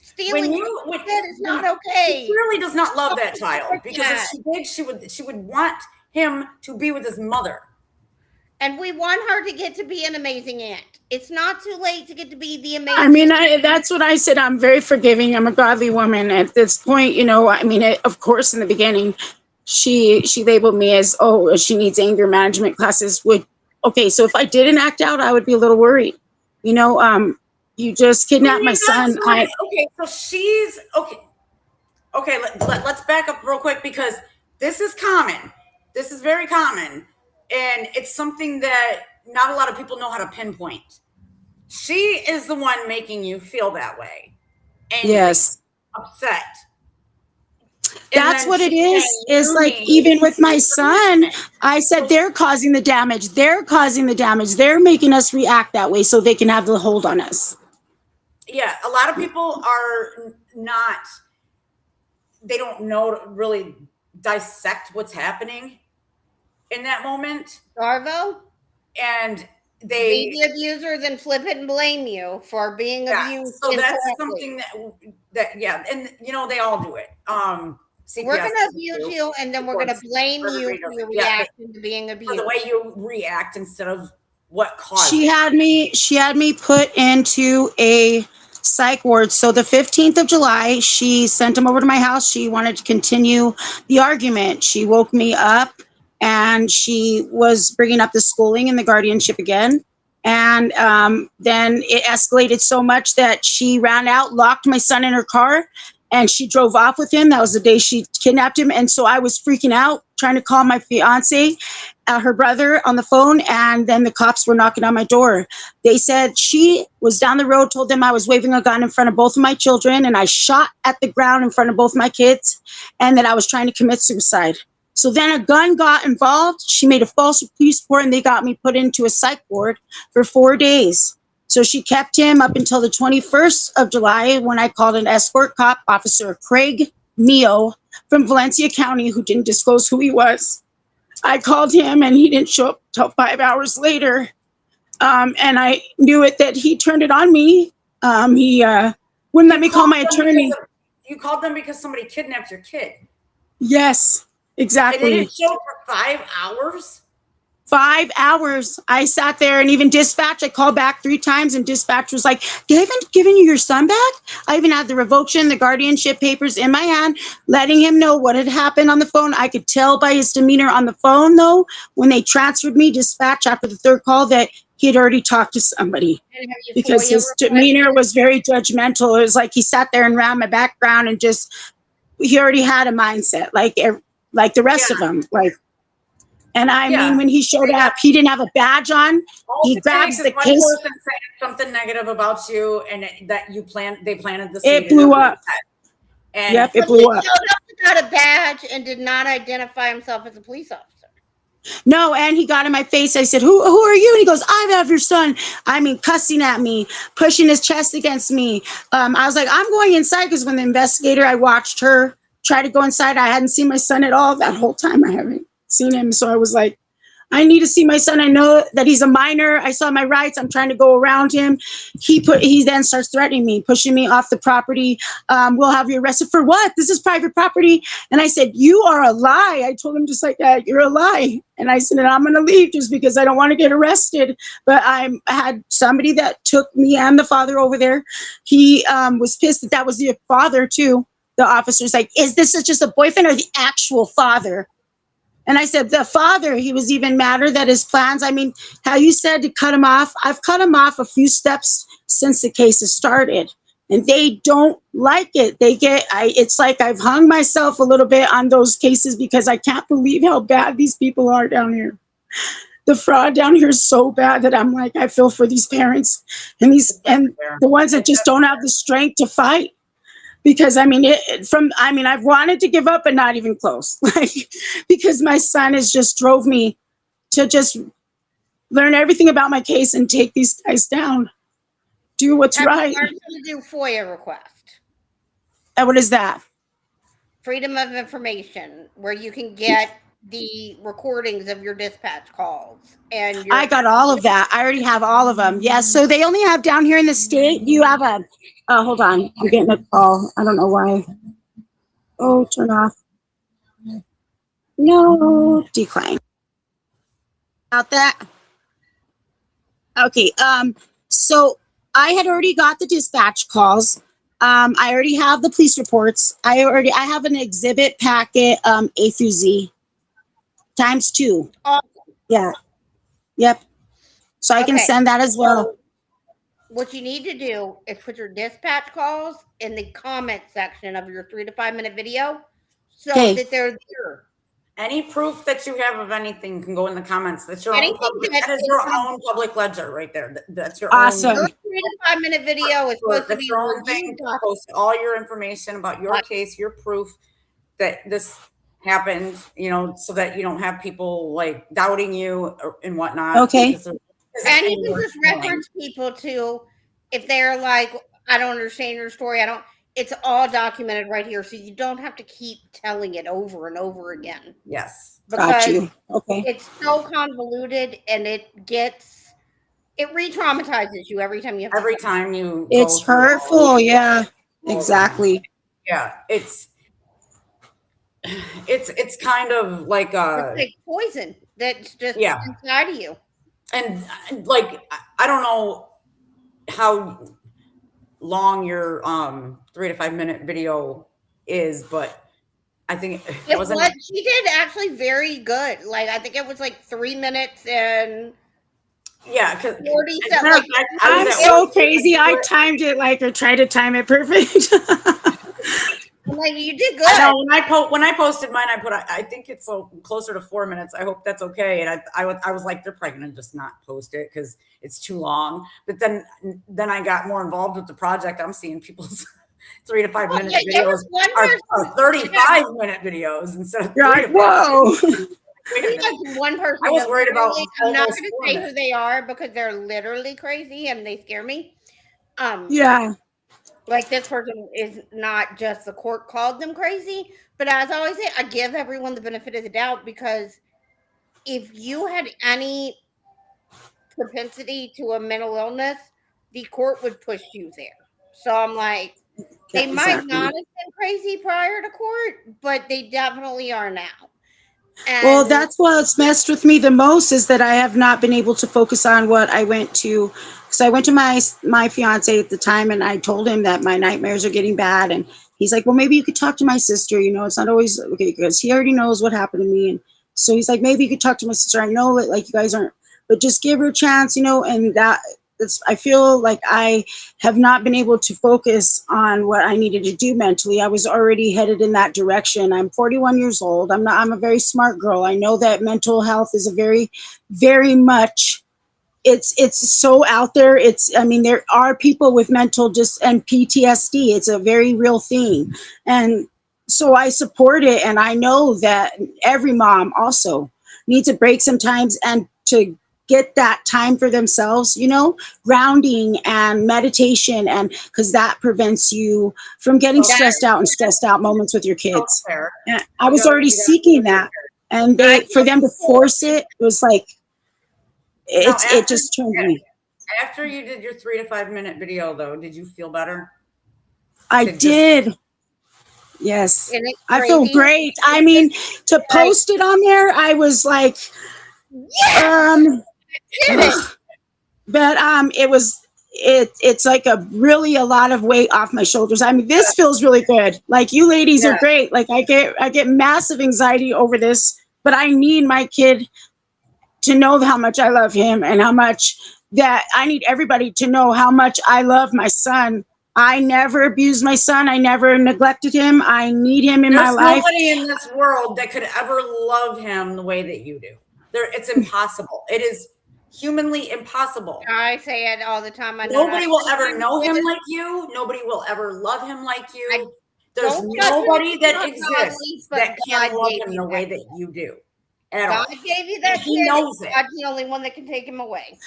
stealing is not okay. She really does not love that child because if she did, she would want him to be with his mother. And we want her to get to be an amazing aunt. It's not too late to get to be the amazing. I mean, that's what I said. I'm very forgiving. I'm a godly woman at this point. Of course, in the beginning, she labeled me as, she needs anger management classes. Okay, so if I didn't act out, I would be a little worried. You just kidnapped my son. Okay, so she's okay. Okay, let's back up real quick because this is common. This is very common. And it's something that not a lot of people know how to pinpoint. She is the one making you feel that way. Angry, yes. Upset. That's what it is like even with my son, I said they're causing the damage. They're causing the damage. They're making us react that way so they can have the hold on us. Yeah, a lot of people are not, they don't know to really dissect what's happening in that moment. Darvo? And they be the abuser, then flip it and blame you for being abused. So that's something that and they all do it. CPS we're gonna abuse you, and then we're gonna blame you for your reaction to being abused. For the way you react instead of what caused. She had me put into a psych ward. So the 15th of July, she sent him over to my house. She wanted to continue the argument. She woke me up. And she was bringing up the schooling and the guardianship again. And then it escalated so much that she ran out, locked my son in her car, and she drove off with him. That was the day she kidnapped him. And so I was freaking out, trying to call my fiance, her brother, on the phone. And then the cops were knocking on my door. They said she was down the road, told them I was waving a gun in front of both of my children. And I shot at the ground in front of both my kids. And that I was trying to commit suicide. So then a gun got involved. She made a false police report and they got me put into a psych ward for 4 days. So she kept him up until the 21st of July when I called an escort cop, Officer Craig Neo, from Valencia County who didn't disclose who he was. I called him and he didn't show up till 5 hours later. And I knew it that he turned it on me. He wouldn't let me call my attorney. You called them because somebody kidnapped your kid. Yes, And they exactly. didn't show up for 5 hours? 5 hours. I sat there, and even dispatch, I called back 3 times, and dispatch was like, they haven't given you your son back? I even had the revocation, the guardianship papers in my hand, letting him know what had happened on the phone. I could tell by his demeanor on the phone, though, when they transferred me, dispatch, after the 3rd call, that he had already talked to somebody. And have you Because FOIA his demeanor was very judgmental. It was like he sat there and ran my background and just, he already had a mindset, like the rest of them. Like, and I mean, when he showed up, he didn't have a badge on. All He it grabs takes is the one case. person saying something negative about you, and they planted the seed. It in blew everyone's up. head. And Yep, it But he blew showed up. up without a badge and did not identify himself as a police officer. No, and he got in my face. I said, who are you? And he goes, I have your son. I mean, cussing at me, pushing his chest against me. I was like, I'm going inside, because when the investigator, I watched her try to go inside. I hadn't seen my son at all that whole time. I haven't seen him. So I was like, I need to see my son. I know that he's a minor. I saw my rights. I'm trying to go around him. He then starts threatening me, pushing me off the property. We'll have you arrested for what? This is private property. And I said, you are a lie. I told him just like that, you're a lie. And I said, and I'm going to leave just because I don't want to get arrested. But I had somebody that took me and the father over there. He was pissed that was the father too. The officer's like, is this just a boyfriend or the actual father? And I said, the father, he was even madder that his plans, I mean, how you said to cut him off, I've cut him off a few steps since the case has started. And they don't like it. It's like I've hung myself a little bit on those cases because I can't believe how bad these people are down here. The fraud down here is so bad that I'm like, I feel for these parents and the ones that just don't have the strength to fight. Because I mean, I've wanted to give up, but not even close. Like, because my son has just drove me to just learn everything about my case and take these guys down. Do what's right. I'm going to do FOIA request. And what is that? Freedom of information, where you can get the recordings of your dispatch calls. And I got all of that. I already have all of them. Yes. So they only have down here in the state. You have hold on. I'm getting a call. I don't know why. Oh, turn off. No, decline. About that. Okay. So I had already got the dispatch calls. I already have the police reports. I have an exhibit packet, A through Z. ×2. Awesome. Yeah. Yep. So I can Okay. send that as well. So what you need to do is put your dispatch calls in the comment section of your 3 to 5 minute video so Okay. that they're there. any proof that you have of anything can go in the comments. That's your own Anything public, that that is is your from- own public ledger right there. That's your Awesome. Your own. 3 to 5 minute video is supposed to That's be your own reviewed thing. document. Post all your information about your case, your proof that this happened, so that you don't have people like doubting you and whatnot. Okay. And you can just reference people to, if they're like, I don't understand your story. It's all documented right here. So you don't have to keep telling it over and over again. Yes. Got Because you. Okay. it's so convoluted and it re-traumatizes you every time you have to Every time you It's go through all of hurtful. it. Yeah. Exactly. Yeah. It's kind of like It's like poison that's just Yeah. inside of you. and like I don't know how long your 3 to 5 minute video is, but I think It was, she did actually very good. Like, I think it was like 3 minutes and yeah, because 40 seconds. Like, I'm so crazy. I timed it or tried to time it perfect. like, you did good. I know when I posted mine, I think it's closer to 4 minutes. I hope that's okay. And I was like, they're probably gonna just not post it because it's too long. But then I got more involved with the project. I'm seeing people's 3 to 5 minute there videos was one are person- 35-minute videos instead of 3 You're to like, 5. whoa. Wait a We minute. had one person. I was that worried about literally- I'm not almost going to 4 say who minutes. they are because they're literally crazy and they scare me. Yeah. Like this person is not just the court called them crazy, but as I always say, I give everyone the benefit of the doubt because if you had any propensity to a mental illness, the court would push you there. So I'm like, they Yeah, might exactly. not have been crazy prior to court, but they definitely are now. Well, And that's what's messed with me the most is that I have not been able to focus on what I went to, because I went to my fiance at the time and I told him that my nightmares are getting bad, and he's like, well, maybe you could talk to my sister. You know, it's not always okay because he already knows what happened to me, and so he's like, maybe you could talk to my sister. I know that like you guys aren't, but just give her a chance, you know, and that's I feel like I have not been able to focus on what I needed to do mentally. I was already headed in that direction. I'm 41 years old. I'm a very smart girl. I know that mental health is a very, very much, it's so out there. I mean, there are people with mental and PTSD. It's a very real thing. And so I support it. And I know that every mom also needs a break sometimes and to get that time for themselves, you know, grounding and meditation, and because that prevents you from getting stressed out and stressed out moments with your kids. Fair. And I was already seeking that, and for them to force it was like it just turned me. After you did your 3 to 5 minute video, though, did you feel better? I did. Yes. isn't it I feel crazy? great. I mean, to post it on there, I was like, Yes! Did it. but it's like a lot of weight off my shoulders. I mean, this feels really good. Like you ladies are great. Like I get massive anxiety over this, but I need my kid to know how much I love him and how much that I need everybody to know how much I love my son. I never abused my son. I never neglected him. I need him in my life. There's nobody in this world that could ever love him the way that you do. It's impossible. It is humanly impossible. I say it all the time. Nobody will ever know him like you. Nobody will ever love him like you. There's nobody that exists that can love him the way that you do. God gave you that He kid. knows it. God's the only one that can take him away.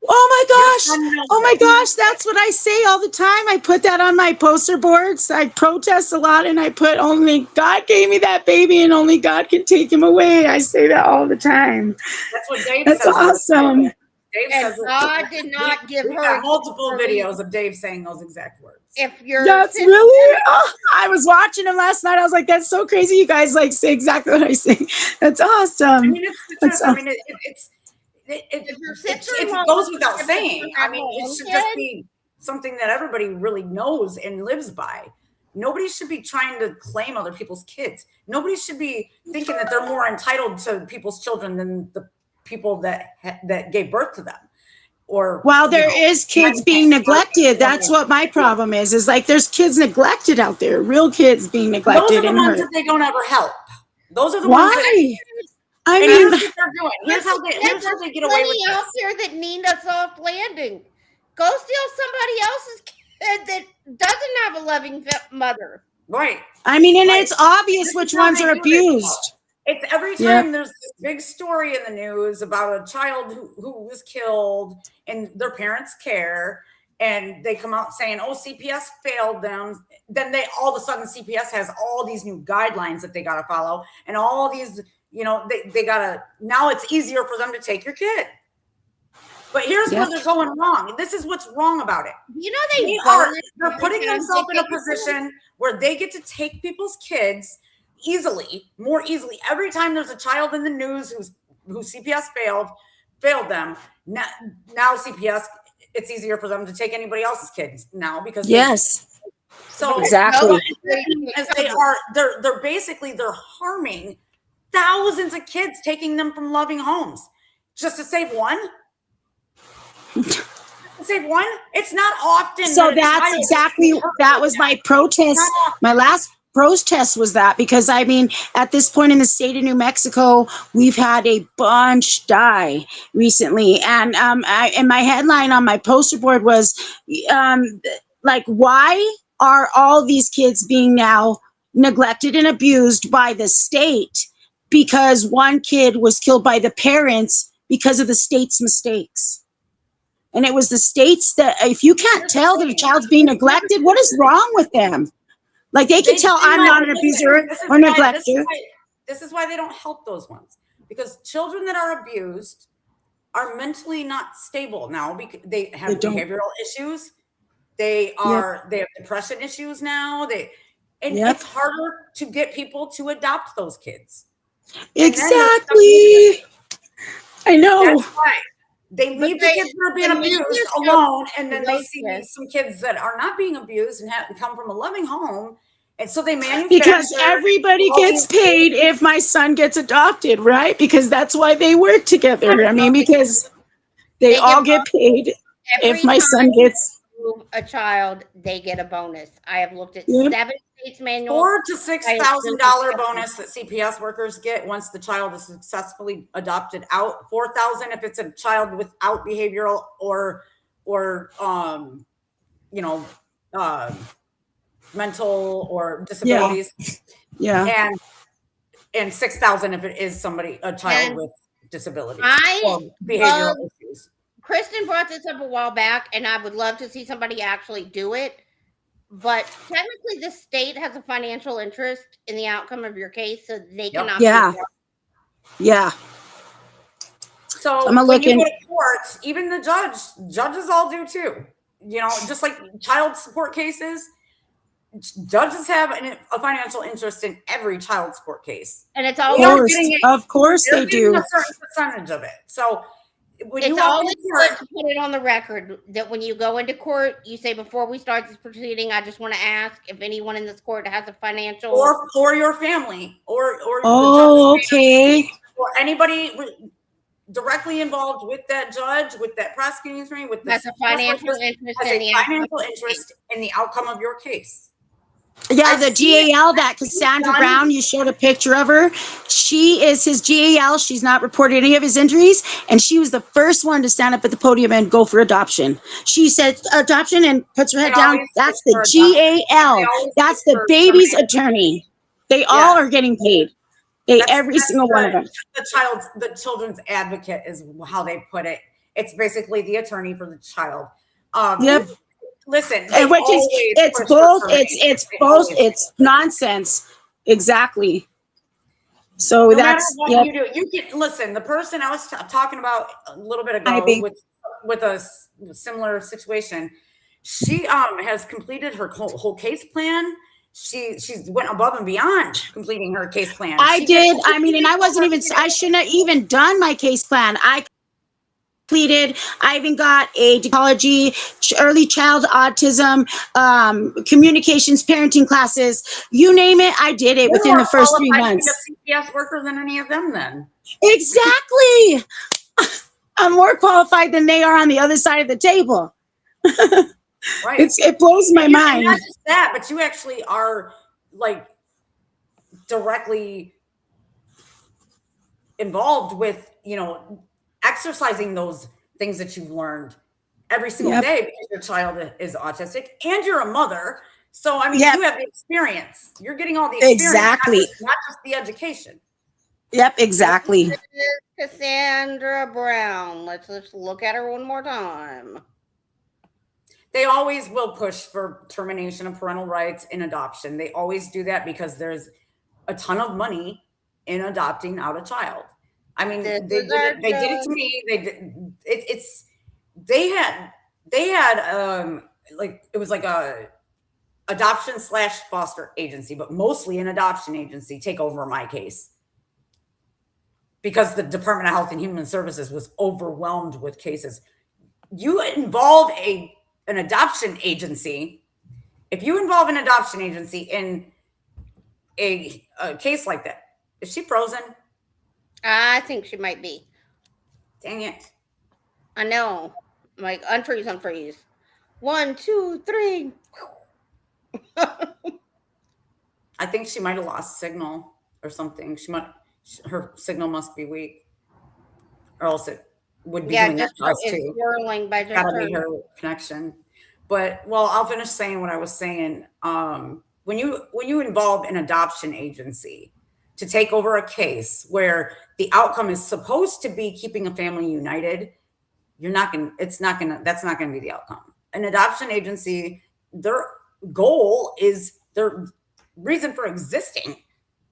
Oh my gosh, that's what I say all the time. I put that on my poster boards. I protest a lot and I put only God gave me that baby and only God can take him away. I say that all the time. That's what Dave says. That's awesome. Dave And says God did not give we her got multiple videos of Dave saying those exact words. If you're That's really I was watching him last night. I was like, that's so crazy. You guys like say exactly what I say. That's awesome. I mean, it's the truth. I mean, it goes without saying. I mean, it should just be something that everybody really knows and lives by. Nobody should be trying to claim other people's kids. Nobody should be thinking that they're more entitled to people's children than the people that gave birth to them. Or while there is kids being neglected, that's what my problem is like there's kids neglected out there, real kids being neglected. Those are the ones that they don't ever help. Those are the ones that, I mean, here's what they're doing. Here's how they get away with out there that need a soft landing. Go steal somebody else's kid that doesn't have a loving mother. Right. I mean, and it's obvious which ones are abused. It's every time there's this big story in the news about a child who was killed and their parents care, and they come out saying, oh, CPS failed them. Then all of a sudden CPS has all these new guidelines that they got to follow, and all these, you know, they got to, now it's easier for them to take your kid. But here's where they're going wrong. This is what's wrong about it. You know, they're putting themselves in a position where they get to take people's kids more easily. Every time there's a child in the news who CPS failed them, now CPS, it's easier for them to take anybody else's kids now because so exactly as they're basically harming thousands of kids, taking them from loving homes just to save one. It's not often. So that's exactly that was my protest. My last protest was that, because I mean, at this point in the state of New Mexico, we've had a bunch die recently, and and my headline on my poster board was like, why are all these kids being now neglected and abused by the state because one kid was killed by the parents because of the state's mistakes? And it was the states that, if you can't tell that a child's being neglected, what is wrong with them? Like they can tell I'm not an abuser or neglector. This is why they don't help those ones, because children that are abused are mentally not stable now because they have behavioral issues. They have depression issues now. It's harder to get people to adopt those kids. Exactly. I know. That's why they leave the kids that are being abused alone, and then they see some kids that are not being abused and come from a loving home. And so they manufacture. Because everybody gets paid if my son gets adopted, right? Because that's why they work together. I mean, because they all get paid if my son gets a child, they get a bonus. I have looked at 7 states manual. $4,000 to $6,000 bonus that CPS workers get once the child is successfully adopted out. $4,000 if it's a child without behavioral or mental or disabilities. Yeah. And $6,000 if it is a child with disabilities or behavioral issues. Kristen brought this up a while back, and I would love to see somebody actually do it. But technically, the state has a financial interest in the outcome of your case, so they cannot. Yeah. So when you go to court, even the judges all do too. Just like child support cases, judges have a financial interest in every child support case, and it's always of course they do a certain percentage of it. So. It's always good to put it on the record that when you go into court, you say, before we start this proceeding, I just want to ask if anyone in this court has a financial or your family or okay, or anybody directly involved with that judge, with that prosecuting attorney, with that's a financial interest in the outcome of your case. Yeah, the GAL, that Cassandra Brown, you showed a picture of her. She is his GAL. She's not reported any of his injuries. And she was the first one to stand up at the podium and go for adoption. She said adoption and puts her head down. That's the GAL. That's the baby's attorney. They all are getting paid. Every single one of them. The children's advocate is how they put it. It's basically the attorney for the child. Yep. Listen, it's both. It's nonsense. Exactly. So no that's matter what you do. You can listen. The person I was talking about a little bit ago with a similar situation, she has completed her whole case plan. She's went above and beyond completing her case plan. I did. I mean, and I shouldn't have even done my case plan. I even got a ecology, early child autism, communications, parenting classes, you name it. I did it within the first 3 months. You're a CPS worker than any of them then. Exactly. I'm more qualified than they are on the other side of the table. Right. It blows my mind. Not just that, but you actually are like directly involved with, exercising those things that you've learned every single day because your child is autistic and you're a mother. So, I mean, you have the experience. You're getting all the experience. Exactly. Not just the education. Yep, exactly. This is Cassandra Brown. Let's look at her one more time. They always will push for termination of parental rights in adoption. They always do that because there's a ton of money in adopting out a child. I mean, they did it to me. They had like it was like a adoption / foster agency, but mostly an adoption agency take over my case because the Department of Health and Human Services was overwhelmed with cases. You involve an adoption agency. If you involve an adoption agency in a case like that, is she frozen? I think she might be. Dang it. I know. I'm like, unfreeze. 1, 2, 3. I think she might have lost signal or something. Her signal must be weak. Or else it would be doing that to us too. Swirling by gotta be her connection. But I'll finish saying what I was saying. When you involve an adoption agency to take over a case where the outcome is supposed to be keeping a family united, that's not gonna be the outcome. An adoption agency, their goal is, their reason for existing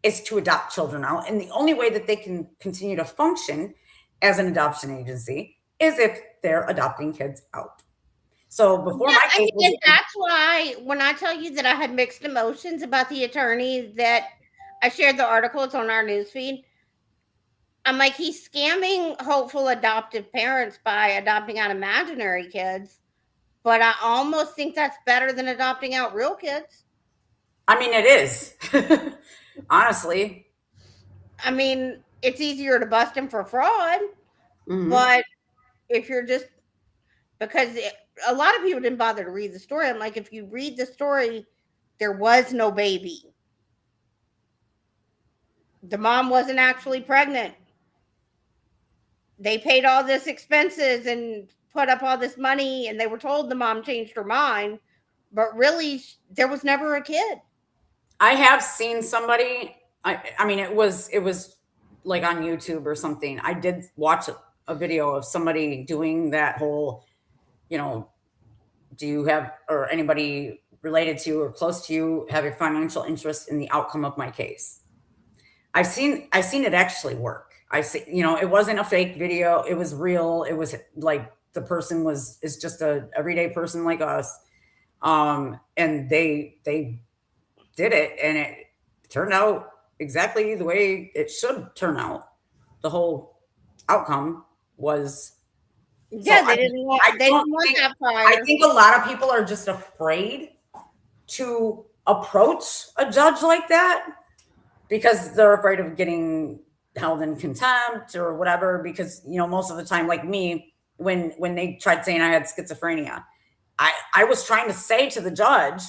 is to adopt children out. And the only way that they can continue to function as an adoption agency is if they're adopting kids out. So before Yeah, my case and that's why when I tell you that I had mixed emotions about the attorney that I shared the article, it's on our newsfeed. I'm like, he's scamming hopeful adoptive parents by adopting out imaginary kids. But I almost think that's better than adopting out real kids. I mean, it is. Honestly. I mean, it's easier to bust him for fraud. Mhm. But if you're just, because a lot of people didn't bother to read the story. I'm like, if you read the story, there was no baby. The mom wasn't actually pregnant. They paid all this expenses and put up all this money, and they were told the mom changed her mind, but really there was never a kid. I have seen somebody, I mean, it was like on YouTube or something. I did watch a video of somebody doing that whole, do you have, or anybody related to you or close to you have a financial interest in the outcome of my case? I've seen it actually work. I see, it wasn't a fake video. It was real. It was like the person is just a everyday person like us. And they did it, and it turned out exactly the way it should turn out. The whole outcome was, Yeah, so they didn't want that fire. I think a lot of people are just afraid to approach a judge like that because they're afraid of getting held in contempt or whatever. Because, most of the time, like me, when they tried saying I had schizophrenia, I was trying to say to the judge,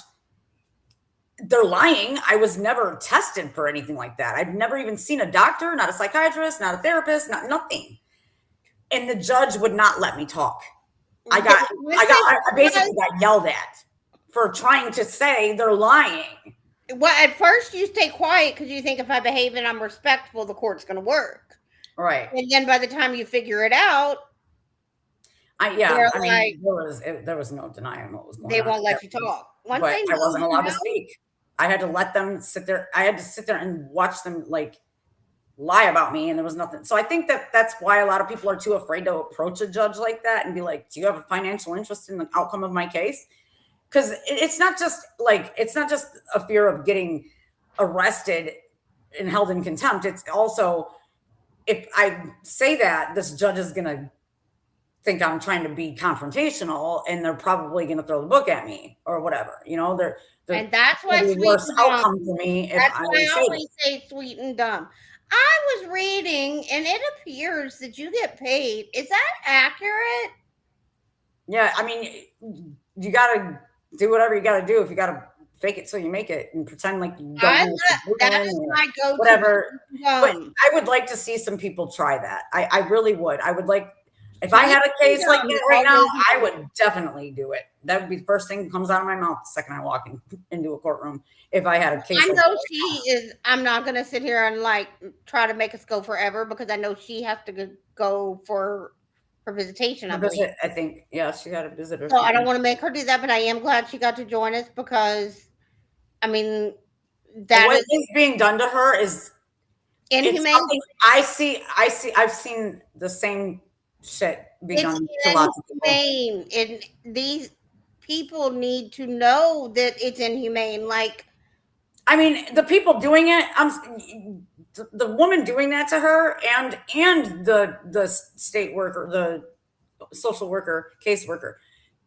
they're lying. I was never tested for anything like that. I've never even seen a doctor, not a psychiatrist, not a therapist, nothing. And the judge would not let me talk. I basically got yelled at for trying to say they're lying. Well, at first you stay quiet because you think if I behave and I'm respectful, the court's going to work. Right. And then by the time you figure it out, there was no denying what was going on. They won't let you talk. But I wasn't allowed to speak. I had to let them sit there. I had to sit there and watch them lie about me, and there was nothing. So I think that's why a lot of people are too afraid to approach a judge like that and be like, "Do you have a financial interest in the outcome of my case?" Because it's not just a fear of getting arrested and held in contempt. It's also, if I say that, this judge is gonna think I'm trying to be confrontational, and they're probably going to throw the book at me or whatever. And that's why the sweet worst and dumb. outcome for me. That's why I always say sweet and dumb. I was reading, and it appears that you get paid. Is that accurate? Yeah, I mean, you got to do whatever you got to do. If you got to fake it so you make it and pretend like you don't know that is my go-to. Whatever. But I would like to see some people try that. I really would. I would like. If I had a case like that right now, I would definitely do it. That would be the first thing that comes out of my mouth the second I walk into a courtroom. If I had a case, I know she is. I'm not going to sit here and try to make us go forever because I know she has to go for her visitation. I think, yeah, she had a visitor. So I don't want to make her do that, but I am glad she got to join us because, I mean, what is being done to her is inhumane. I've seen the same shit be done to lots of people. And these people need to know that it's inhumane. I mean, the people doing it, the woman doing that to her, and the state worker, the social worker, caseworker.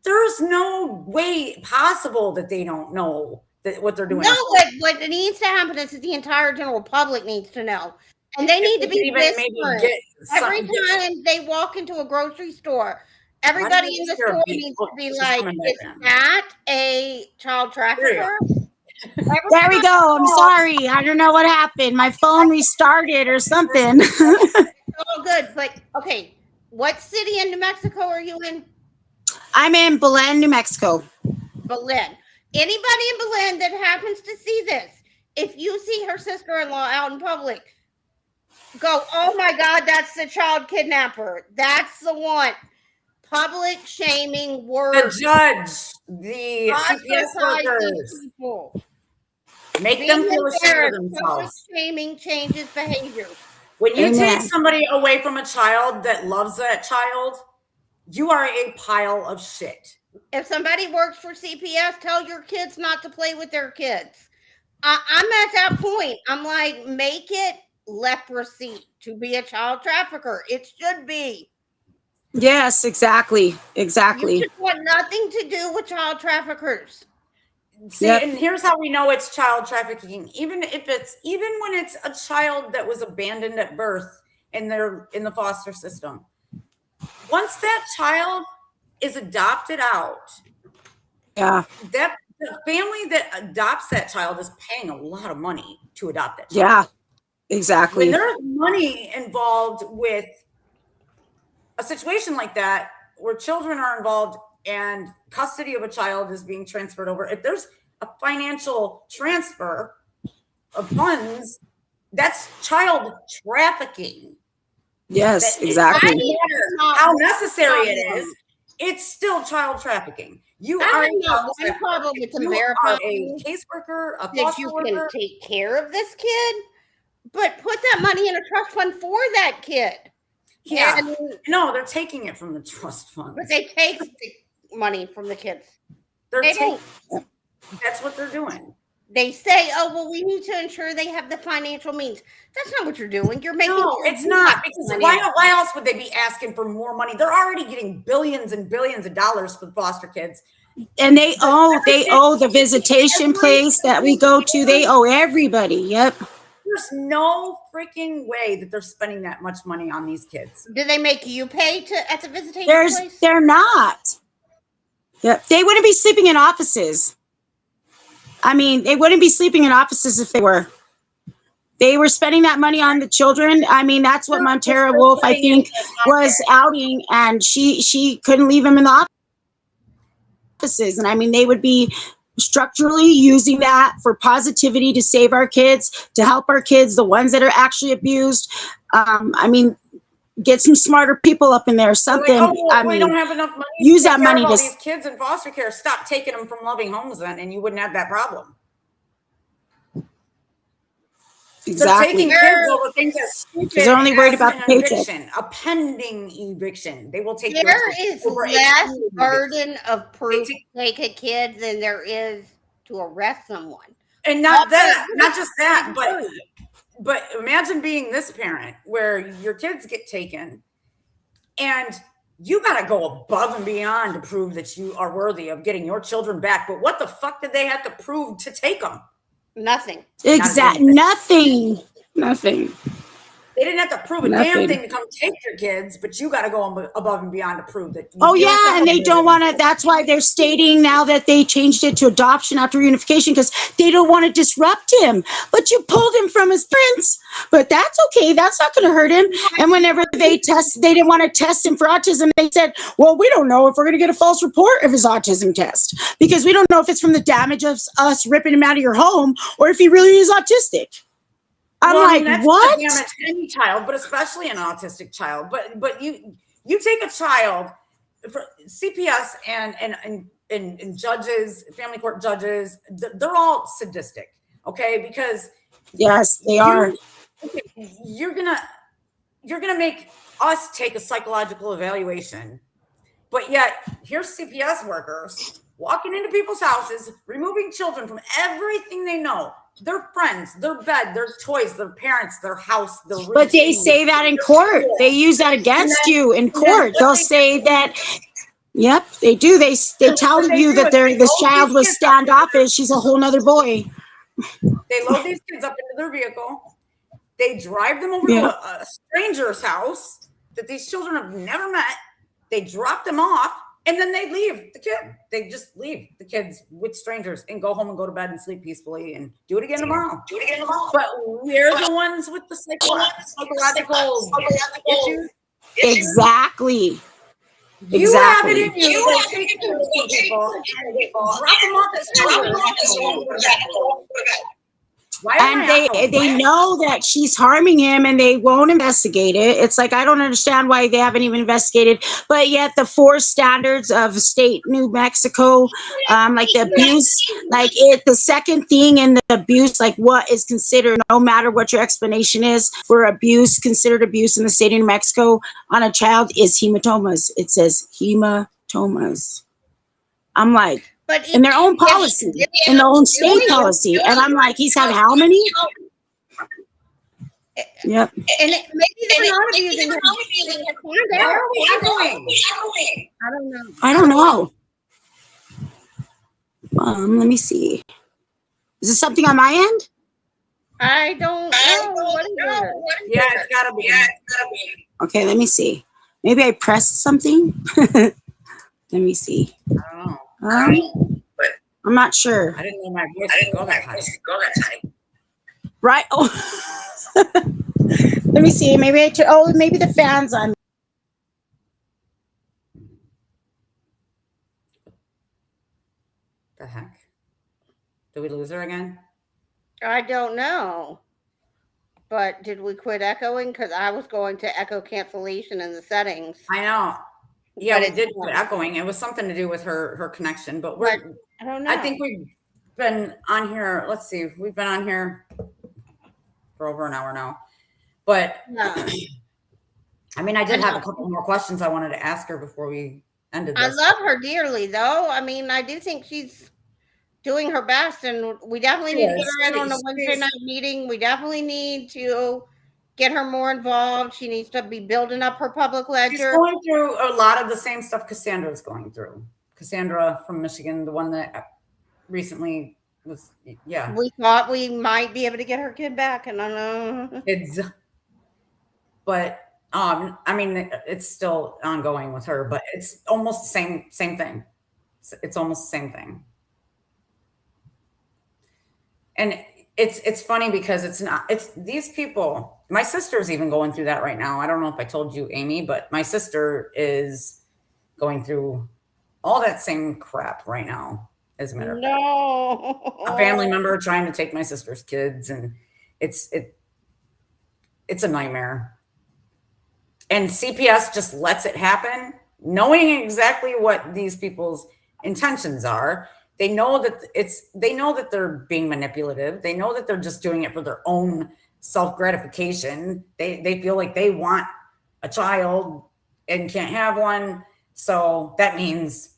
There's no way possible that they don't know that what they're doing. No, what needs to happen is that the entire general public needs to know. And they need to be whispering. Every time they walk into a grocery store, everybody in the store needs to be like, is that a child trafficker? There we go. I'm sorry. I don't know what happened. My phone restarted or something. It's all good. But, okay, what city in New Mexico are you in? I'm in Belen, New Mexico. Belen. Anybody in Belen that happens to see this, if you see her sister-in-law out in public, go, oh my God, that's the child kidnapper. That's the one. public shaming The words. judge, the CPS Ostracizing workers, people. make Being them feel ashamed of embarrassed. Public themselves. shaming changes behavior. When you take Amen. somebody away from a child that loves that child, you are a pile of shit. If somebody works for CPS, tell your kids not to play with their kids. I'm at that point. I'm like, make it leprosy to be a child trafficker. It should be. Yes, exactly. You Exactly. should want nothing to do with child traffickers. See, Yep. and here's how we know it's child trafficking. Even when it's a child that was abandoned at birth and they're in the foster system. Once that child is adopted out, Yeah. that the family that adopts that child is paying a lot of money to adopt that child. Yeah. When Exactly. there's money involved with a situation like that, where children are involved and custody of a child is being transferred over, if there's a financial transfer of funds, that's child trafficking. Yes, It exactly. doesn't matter how necessary it is, it's still child trafficking. You I are have a no child one trafficker. problem with You are verifying a caseworker, a that foster you can worker. take care of this kid, but put that money in a trust fund for that kid. Yeah. And, No, they're taking it from the trust fund. but they take the money from the kids. They're They taking. don't. That's what they're doing. They say, "Oh, well, we need to ensure they have the financial means." That's not what you're doing. You're making. No, sure it's you not, have because the why financial- else would they be asking for more money? They're already getting billions and billions of dollars for the foster kids. And they owe the visitation place that we go to. They owe everybody. Yep. There's no freaking way that they're spending that much money on these kids. Do they make you pay at the visitation place? They're not. Yep. They wouldn't be sleeping in offices. I mean, they wouldn't be sleeping in offices if they were. They were spending that money on the children. I mean, that's what Montera Wolf, I think, was outing, and she couldn't leave them in the offices. And I mean, they would be structurally using that for positivity to save our kids, to help our kids, the ones that are actually abused. I mean, get some smarter people up in there, something. Like, oh, I we mean, don't have enough money. use to take that care of money all to- these kids in foster care. Stop taking them from loving homes, then, and you wouldn't have that problem. They're exactly. taking kids over things as stupid They're only worried as about an the paycheck. eviction, a pending eviction. They will take. There yours is over a less pending eviction. burden of proof take- to take a kid than there is to arrest someone. And not Okay, that, not just that, it's but imagine being this parent where your kids get taken and you got to go above and beyond to prove that you are worthy of getting your children back. But what the fuck did they have to prove to take them? Nothing. Nothing. They didn't have to prove a damn Nothing. thing to come take your kids, but you got to go above and beyond to prove that. Oh yeah, and they don't want to. That's why they're stating now that they changed it to adoption after reunification, because they don't want to disrupt him. But you pulled him from his parents. But that's okay. That's not going to hurt him. And whenever they didn't want to test him for autism. They said, "Well, we don't know if we're going to get a false report of his autism test because we don't know if it's from the damage of us ripping him out of your home or if he really is autistic." I'm like, that's what? Damn it, any child, but especially an autistic child. But you take a child for CPS and judges, family court judges, they're all sadistic, okay? Because Yes, they are. you're gonna make us take a psychological evaluation, but yet here's CPS workers walking into people's houses, removing children from everything they know. Their friends, their bed, their toys, their parents, their house, their routine. But they say that in court. They use that against you in court. They'll say that, yep, they do. They tell you that this child was standoffish. She's a whole nother boy. They load these kids up into their vehicle. They drive them over to a stranger's house that these children have never met. They drop them off, and then they leave the kid. They just leave the kids with strangers and go home and go to bed and sleep peacefully and do it again tomorrow. But we're the ones with the psychological issues. Exactly. You have it in you. Take people, drop them off at school. Why am And I echoing? they know that she's harming him and they won't investigate it. It's like, I don't understand why they haven't even investigated. But yet the 4 standards of state New Mexico, like the abuse, like the second thing in the abuse, like what is considered, no matter what your explanation is for abuse, considered abuse in the state of New Mexico on a child, is hematomas. It says hematomas. I'm like, But in their own policy, in their own state policy. And I'm like, he's had how many? Yep. and maybe they're not abusing her. Why are we echoing? I don't know. I don't know. Let me see. Is this something on my end? I don't know. What is it? Yeah, it's gotta be. Okay, let me see. Maybe I pressed something. Let me see. I don't know. I'm not sure. I didn't know my voice could go that high. Right? Oh, let me see. Maybe maybe the fans on. The heck? Did we lose her again? I don't know. But did we quit echoing? Because I was going to echo cancellation in the settings. I know. Yeah, But we did quit echoing. It was something to do with her connection, but But I don't know. I think we've been on here. Let's see. We've been on here for over an hour now. But No. I mean, I did have a couple more questions I wanted to ask her before we ended I this. love her dearly, though. I mean, I do think she's doing her best, and we definitely need to get her in on a Wednesday night meeting. We definitely need to get her more involved. She needs to be building up her public She's ledger. going through a lot of the same stuff Cassandra's going through. Cassandra from Michigan, the one that recently was, yeah. We thought we might be able to get her kid back, and I know. But I mean, it's still ongoing with her, but it's almost the same thing. It's almost the same thing. And it's funny because it's these people. My sister's even going through that right now. I don't know if I told you, Amy, but my sister is going through all that same crap right now. As a matter of fact, No. a family member trying to take my sister's kids, and it's a nightmare. And CPS just lets it happen, knowing exactly what these people's intentions are. They know that they're being manipulative. They know that they're just doing it for their own self-gratification. They feel like they want a child and can't have one. So that means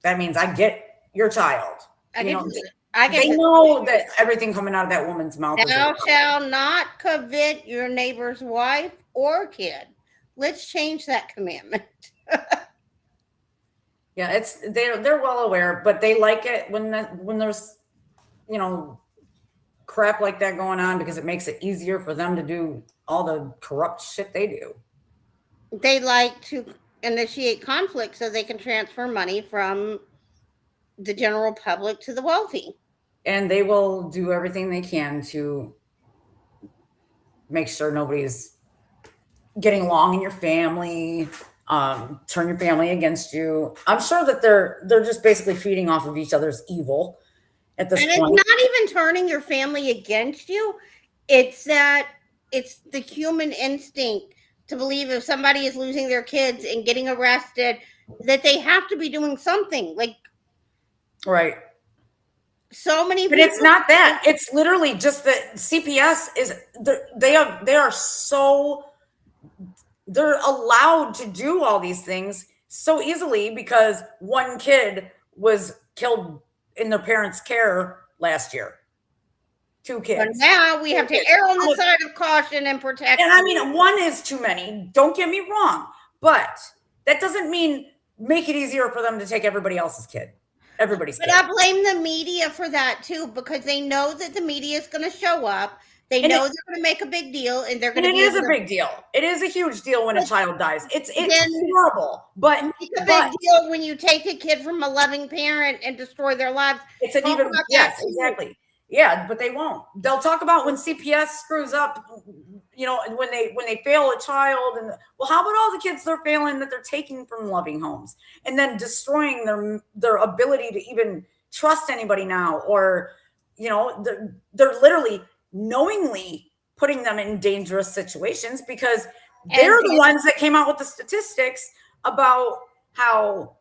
I get your child. I You guess. know, I guess they know that everything coming out of that woman's mouth is thou shalt not covet your neighbor's wife or kid. Let's change that commandment. yeah, they're well aware, but they like it when there's crap like that going on, because it makes it easier for them to do all the corrupt shit they do. They like to initiate conflict so they can transfer money from the general public to the wealthy. And they will do everything they can to make sure nobody's getting along in your family, turn your family against you. I'm sure that they're just basically feeding off of each other's evil at this And point. it's not even turning your family against you. It's the human instinct to believe if somebody is losing their kids and getting arrested, that they have to be doing something. Like, Right. so many But people. it's not that. It's literally just that CPS is they're allowed to do all these things so easily because one kid was killed in their parents' care last year. 2 kids. But now we have to err on the side of caution and protect. And I mean, 1 is too many. Don't get me wrong, but that doesn't mean make it easier for them to take everybody else's kid. Everybody's But kid. I blame the media for that too, because they know that the media is going to show up. They know they're going to make a big deal, and they're going to. And it is a big deal. It is a huge deal when a child dies. It's horrible, but it's a big deal when you take a kid from a loving parent and destroy their lives. it's an even exactly. Yeah, but they won't. They'll talk about when CPS screws up, when they fail a child, and well, how about all the kids they're failing that they're taking from loving homes and then destroying their ability to even trust anybody now, or You know, they're literally knowingly putting them in dangerous situations because they're the ones that came out with the statistics about how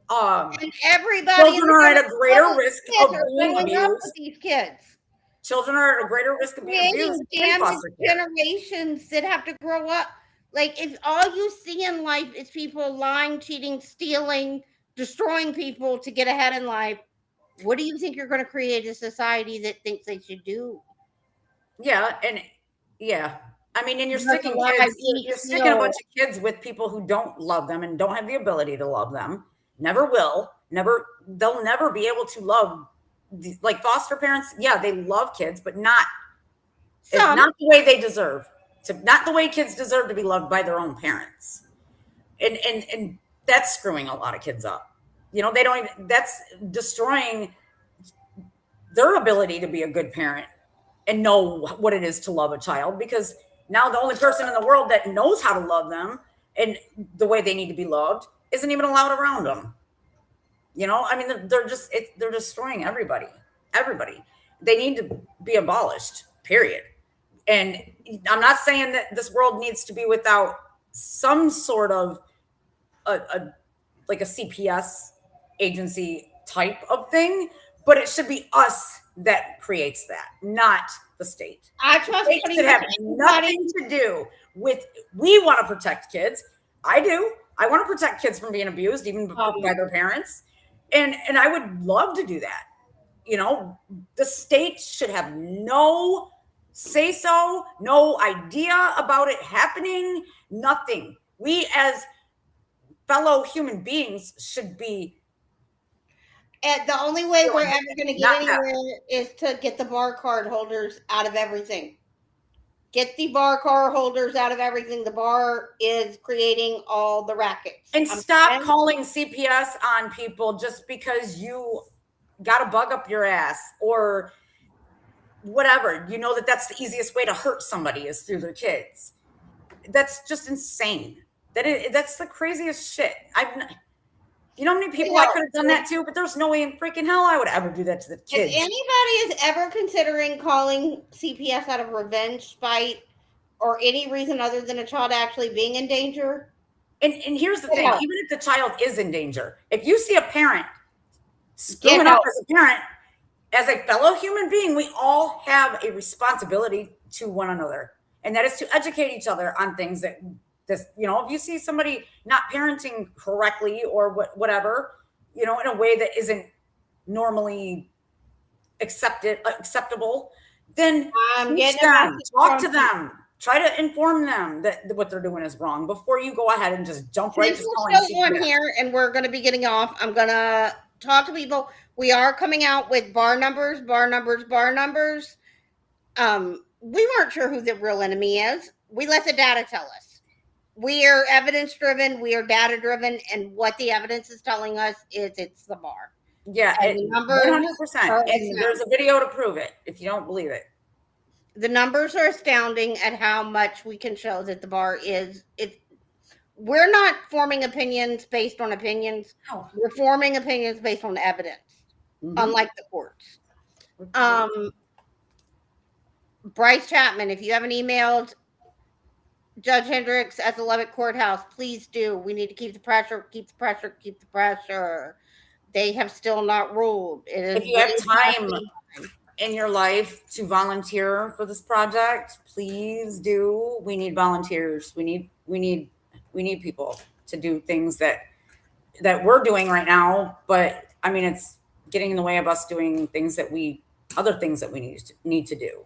and everybody children are at a greater risk of are being growing up with abused. these kids. Children are at a greater risk of being abused Creating in damaged foster care. generations that have to grow up. Like, if all you see in life is people lying, cheating, stealing, destroying people to get ahead in life, what do you think you're going to create a society that thinks they should do? Yeah, and yeah, I mean, and you're Just sticking lie, kids, eat, you're sticking a steal. bunch of kids with people who don't love them and don't have the ability to love them, never will, never, they'll never be able to love, like foster parents. Yeah, they love kids, but not Some. not the way they deserve to, not the way kids deserve to be loved by their own parents. And that's screwing a lot of kids up. You know, they don't even, that's destroying their ability to be a good parent and know what it is to love a child, because now the only person in the world that knows how to love them and the way they need to be loved isn't even allowed around them. You know, I mean, they're destroying everybody. Everybody. They need to be abolished, period. And I'm not saying that this world needs to be without some sort of like a CPS agency type of thing, but it should be us that creates that, not the state. I trust It should have nothing to do with, we want to protect kids. I do. I want to protect kids from being abused, even by their parents. And I would love to do that. You know, the state should have no say so, no idea about it happening, nothing. We as fellow human beings should be. And the only way we're ever going to get Not anywhere is to get the bar card holders out of everything. Get the bar card holders out of everything. The bar is creating all the rackets. And stop calling CPS on people just because you got a bug up your ass or whatever. You know that's the easiest way to hurt somebody is through their kids. That's just insane. That's the craziest shit. You know how many people I could have done that to, but there's no way in freaking hell I would ever do that to the kids. If anybody is ever considering calling CPS out of revenge, spite, or any reason other than a child actually being in danger. And here's the thing, even if the child is in danger, if you see a parent screwing up as a parent, as a fellow human being, we all have a responsibility to one another. And that is to educate each other on things that this, you know, if you see somebody not parenting correctly or whatever, you know, in a way that isn't normally acceptable, then talk to them, try to inform them that what they're doing is wrong before you go ahead and just jump right to calling CPS. On here, and we're going to be getting off. I'm going to talk to people. We are coming out with bar numbers. We weren't sure who the real enemy is. We let the data tell us. We are evidence driven. We are data driven. And what the evidence is telling us is it's the bar. Yeah, 100%. And there's a video to prove it if you don't believe it. The numbers are astounding at how much we can show that the bar is. We're not forming opinions based on opinions. No. We're forming opinions based on evidence, unlike the courts. Bryce Chapman, if you haven't emailed Judge Hendricks at the Lubbock Courthouse, please do. We need to keep the pressure. They have still not ruled. If you have time in your life to volunteer for this project, please do. We need volunteers. We need people to do things that we're doing right now. But I mean, it's getting in the way of us doing things other things that we need to do.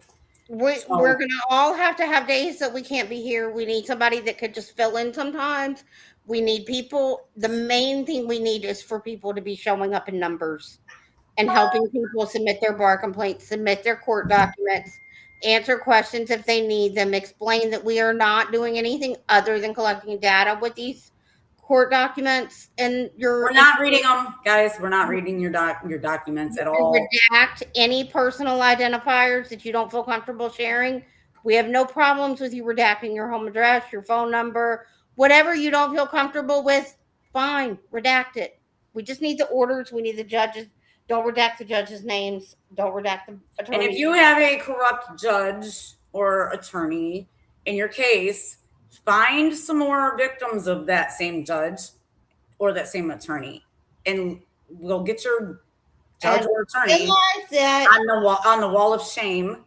We're going to all have to have days that we can't be here. We need somebody that could just fill in sometimes. We need people. The main thing we need is for people to be showing up in numbers and helping people submit their bar complaints, submit their court documents, answer questions if they need them, explain that we are not doing anything other than collecting data with these court documents. And we're not reading them, guys. We're not reading your documents at all. Redact any personal identifiers that you don't feel comfortable sharing. We have no problems with you redacting your home address, your phone number, whatever you don't feel comfortable with. Fine, redact it. We just need the orders. We need the judges Don't redact the judges' names. Don't redact the attorney. And if you have a corrupt judge or attorney in your case, find some more victims of that same judge or that same attorney, and we'll get your judge And or attorney realize that on the wall of shame.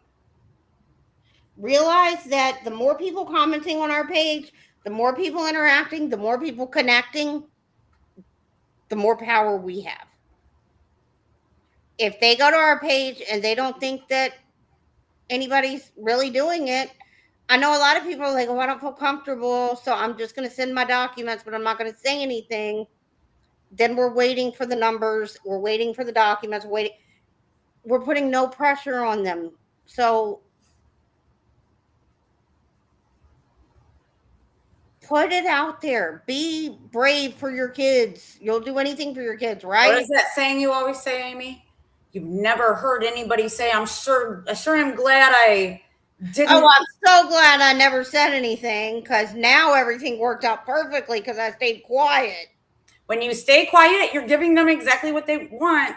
realize that the more people commenting on our page, the more people interacting, the more people connecting, the more power we have. If they go to our page and they don't think that anybody's really doing it, I know a lot of people are like, oh, I don't feel comfortable, so I'm just going to send my documents, but I'm not going to say anything. Then we're waiting for the numbers. We're waiting for the documents. We're putting no pressure on them. So put it out there. Be brave for your kids. You'll do anything for your kids, right? What is that saying you always say, Amy? You've never heard anybody say, I'm sure I'm glad I didn't. Oh, I'm so glad I never said anything, because now everything worked out perfectly because I stayed quiet. When you stay quiet, you're giving them exactly what they want.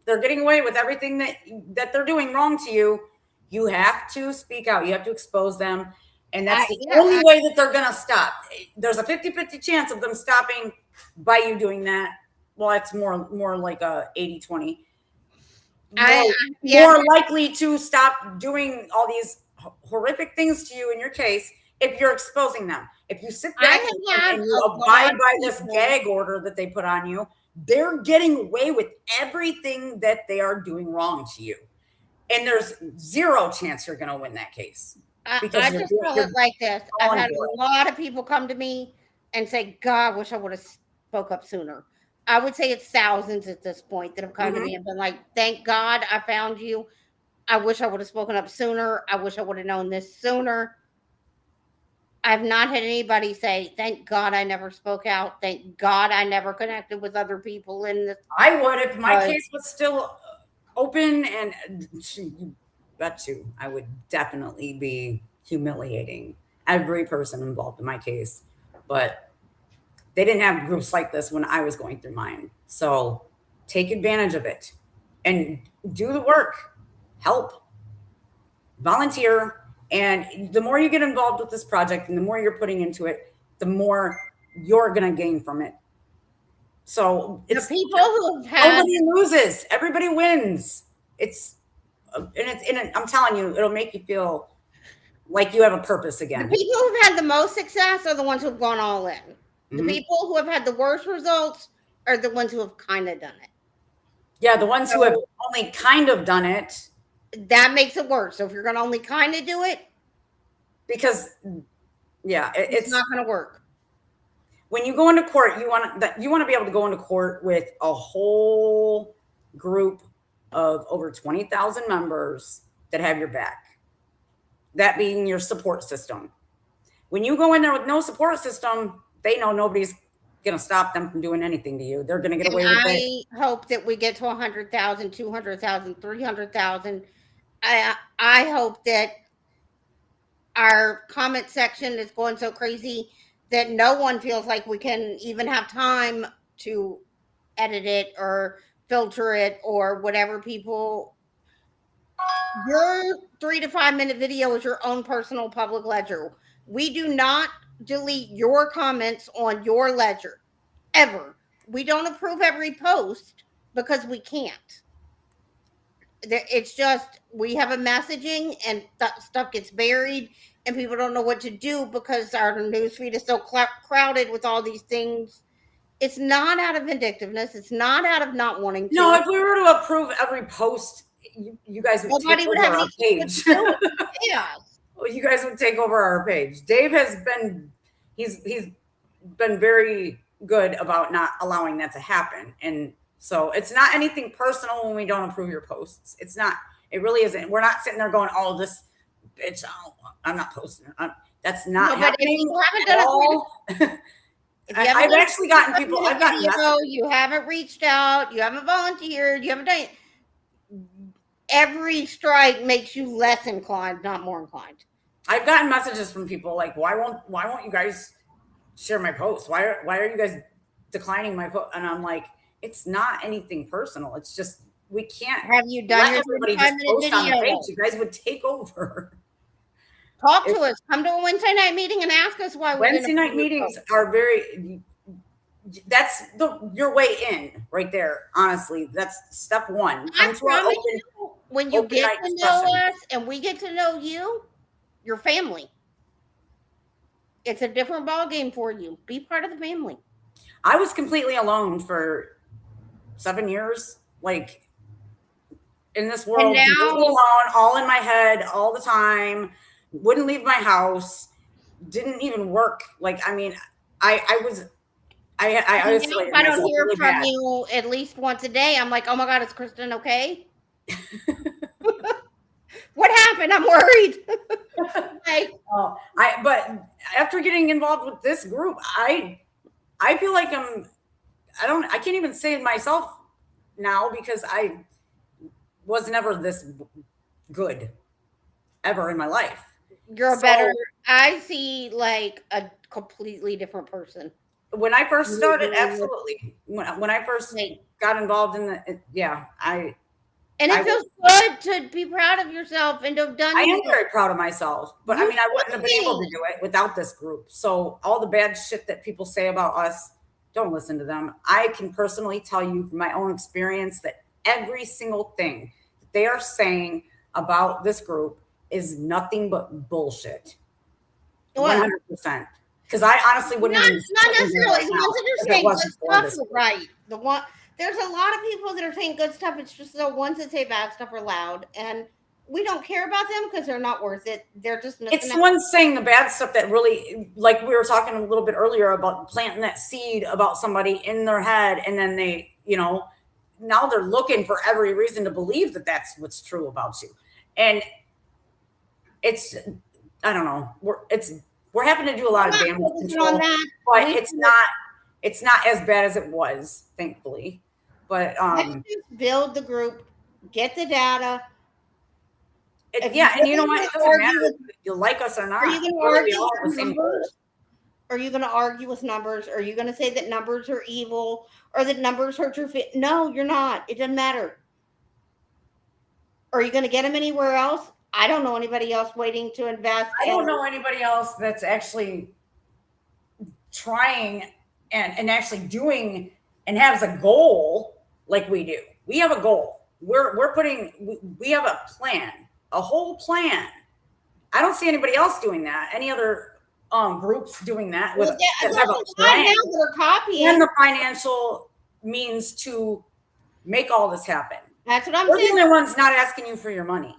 They're getting away with everything that they're doing wrong to you. You have to speak out. You have to expose them. And that's the only way that they're going to stop. There's a 50-50 chance of them stopping by you doing that. Well, it's more like a 80-20. More likely to stop doing all these horrific things to you in your case if you're exposing them. If you sit back and you abide by this gag order that they put on you, they're getting away with everything that they are doing wrong to you. And there's zero chance you're going to win that case. I just feel it like this. I've had a lot of people come to me and say, God, I wish I would have spoke up sooner. I would say it's thousands at this point that have come to me and been like, thank God I found you. I wish I would have spoken up sooner. I wish I would have known this sooner. I've not had anybody say, thank God I never spoke out. Thank God I never connected with other people in this. I would if my case was still open, and you bet you I would definitely be humiliating every person involved in my case. But they didn't have groups like this when I was going through mine. So take advantage of it and do the work. Help. Volunteer. And the more you get involved with this project and the more you're putting into it, the more you're going to gain from it. So it's the people who have had, nobody loses, everybody wins. I'm telling you, it'll make you feel like you have a purpose again. The people who've had the most success are the ones who've gone all in. The people who have had the worst results are the ones who have kind of done it. Yeah, the ones who have only kind of done it. That makes it worse. So if you're going to only kind of do it, because it's not going to work. When you go into court, you want to be able to go into court with a whole group of over 20,000 members that have your back. That being your support system. When you go in there with no support system, they know nobody's going to stop them from doing anything to you. They're going to get away with it. I hope that we get to 100,000, 200,000, 300,000. I hope that our comment section is going so crazy that no one feels like we can even have time to edit it or filter it or whatever people. Your 3 to 5 minute video is your own personal public ledger. We do not delete your comments on your ledger ever. We don't approve every post because we can't. It's just we have a messaging and stuff gets buried and people don't know what to do because our newsfeed is so crowded with all these things. It's not out of vindictiveness. It's not out of not wanting to. No, if we were to approve every post, you guys would take over our page. Yeah. Well, you guys would take over our page. Dave has been, he's been very good about not allowing that to happen. And so it's not anything personal when we don't approve your posts. It's not, it really isn't. We're not sitting there going, oh, this bitch, I'm not posting. That's not happening at all. I've actually gotten people, you haven't reached out, you haven't volunteered, you haven't done it. Every strike makes you less inclined, not more inclined. I've gotten messages from people like, why won't you guys share my post? Why are you guys declining my post? And I'm like, it's not anything personal. It's just we can't Have you done let your everybody 35 just minute post on the video? page. You guys would take over. Talk to us. Come to a Wednesday night meeting and ask us why we didn't Wednesday night approve your meetings post. are that's your way in right there. Honestly, that's step one. I Come to our promise open. you, when you open get night to know discussion. us and we get to know you, your family. It's a different ball game for you. Be part of the family. I was completely alone for 7 years, like in this world, now- completely alone, all in my head, all the time. Wouldn't leave my house. Didn't even work. Like, I mean, I was. I isolated If I don't myself hear really from bad. you at least once a day, I'm like, oh my God, is Kristen okay? What happened? I'm worried. Like, But after getting involved with this group, I feel like I can't even say it myself now because I was never this good ever in my life. you're a So- better, I see like a completely different person. When I first started, Mhm. absolutely. When I first Like, got involved in and I it feels good to be proud of yourself and to have done I am this. very proud of myself, but I You mean, I wouldn't have been able to should do it without this group. So all the bad shit that people say about us, don't listen to them. I can personally tell you from my own experience that every single thing that they are saying about this group is nothing but bullshit. Well, 100%. Because I honestly wouldn't even not sit in here necessarily right the now ones that are if it saying good wasn't for stuff this are group. right. There's a lot of people that are saying good stuff. It's just the ones that say bad stuff are loud, and we don't care about them because they're not worth it. They're just missing It's the out. ones saying the bad stuff that really, like we were talking a little bit earlier about planting that seed about somebody in their head, and then they, now they're looking for every reason to believe that that's what's true about you. And it's, I don't know, we're having to do a lot of I'm not damage focusing control, on that. but We it's can- not as bad as it was, thankfully. But Let's just build the group, get the data. If yeah, and you know you're what? It gonna doesn't matter argue if you like us or not. Are you going to Really, argue we all have the with same goal. numbers? Are you going to argue with numbers? Are you going to say that numbers are evil or that numbers hurt your fit? No, you're not. It doesn't matter. Are you going to get them anywhere else? I don't know anybody else waiting to invest. I don't know anybody else that's actually trying and actually doing and has a goal like we do. We have a goal. We have a plan, a whole plan. I don't see anybody else doing that. Any other groups doing that with Well, that there's have a a lot plan now that are copying. and the financial means to make all this happen. That's what I'm We're the saying. only ones not asking you for your money.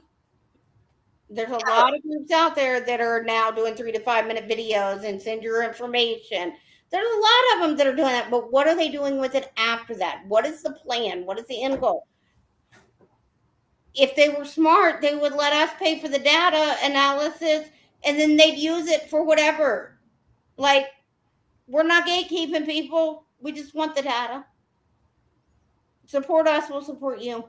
There's a lot of groups out there that are now doing 3 to 5 minute videos and send your information. There's a lot of them that are doing that, but what are they doing with it after that? What is the plan? What is the end goal? If they were smart, they would let us pay for the data analysis and then they'd use it for whatever. Like, we're not gatekeeping people. We just want the data. Support us, we'll support you.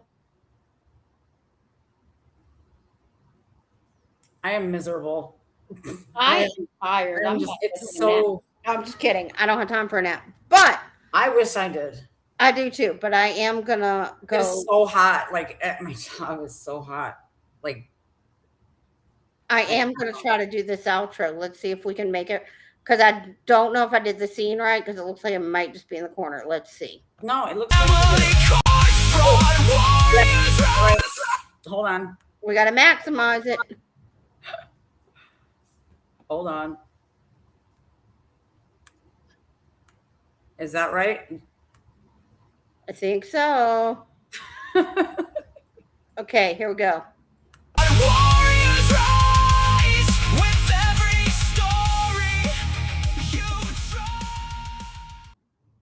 I am miserable. I am tired. I'm just kidding. I don't have time for a nap. But I wish I did. I do too, but I am gonna go. It's so hot. Like at my job is so hot. Like I am gonna try to do this outro. Let's see if we can make it. Because I don't know if I did the scene right. Because it looks like it might just be in the corner. Let's see. no, it looks like Family court fraud, warriors rise. hold on. We gotta maximize it. Hold on. Is that right? I think so. Okay, here we go.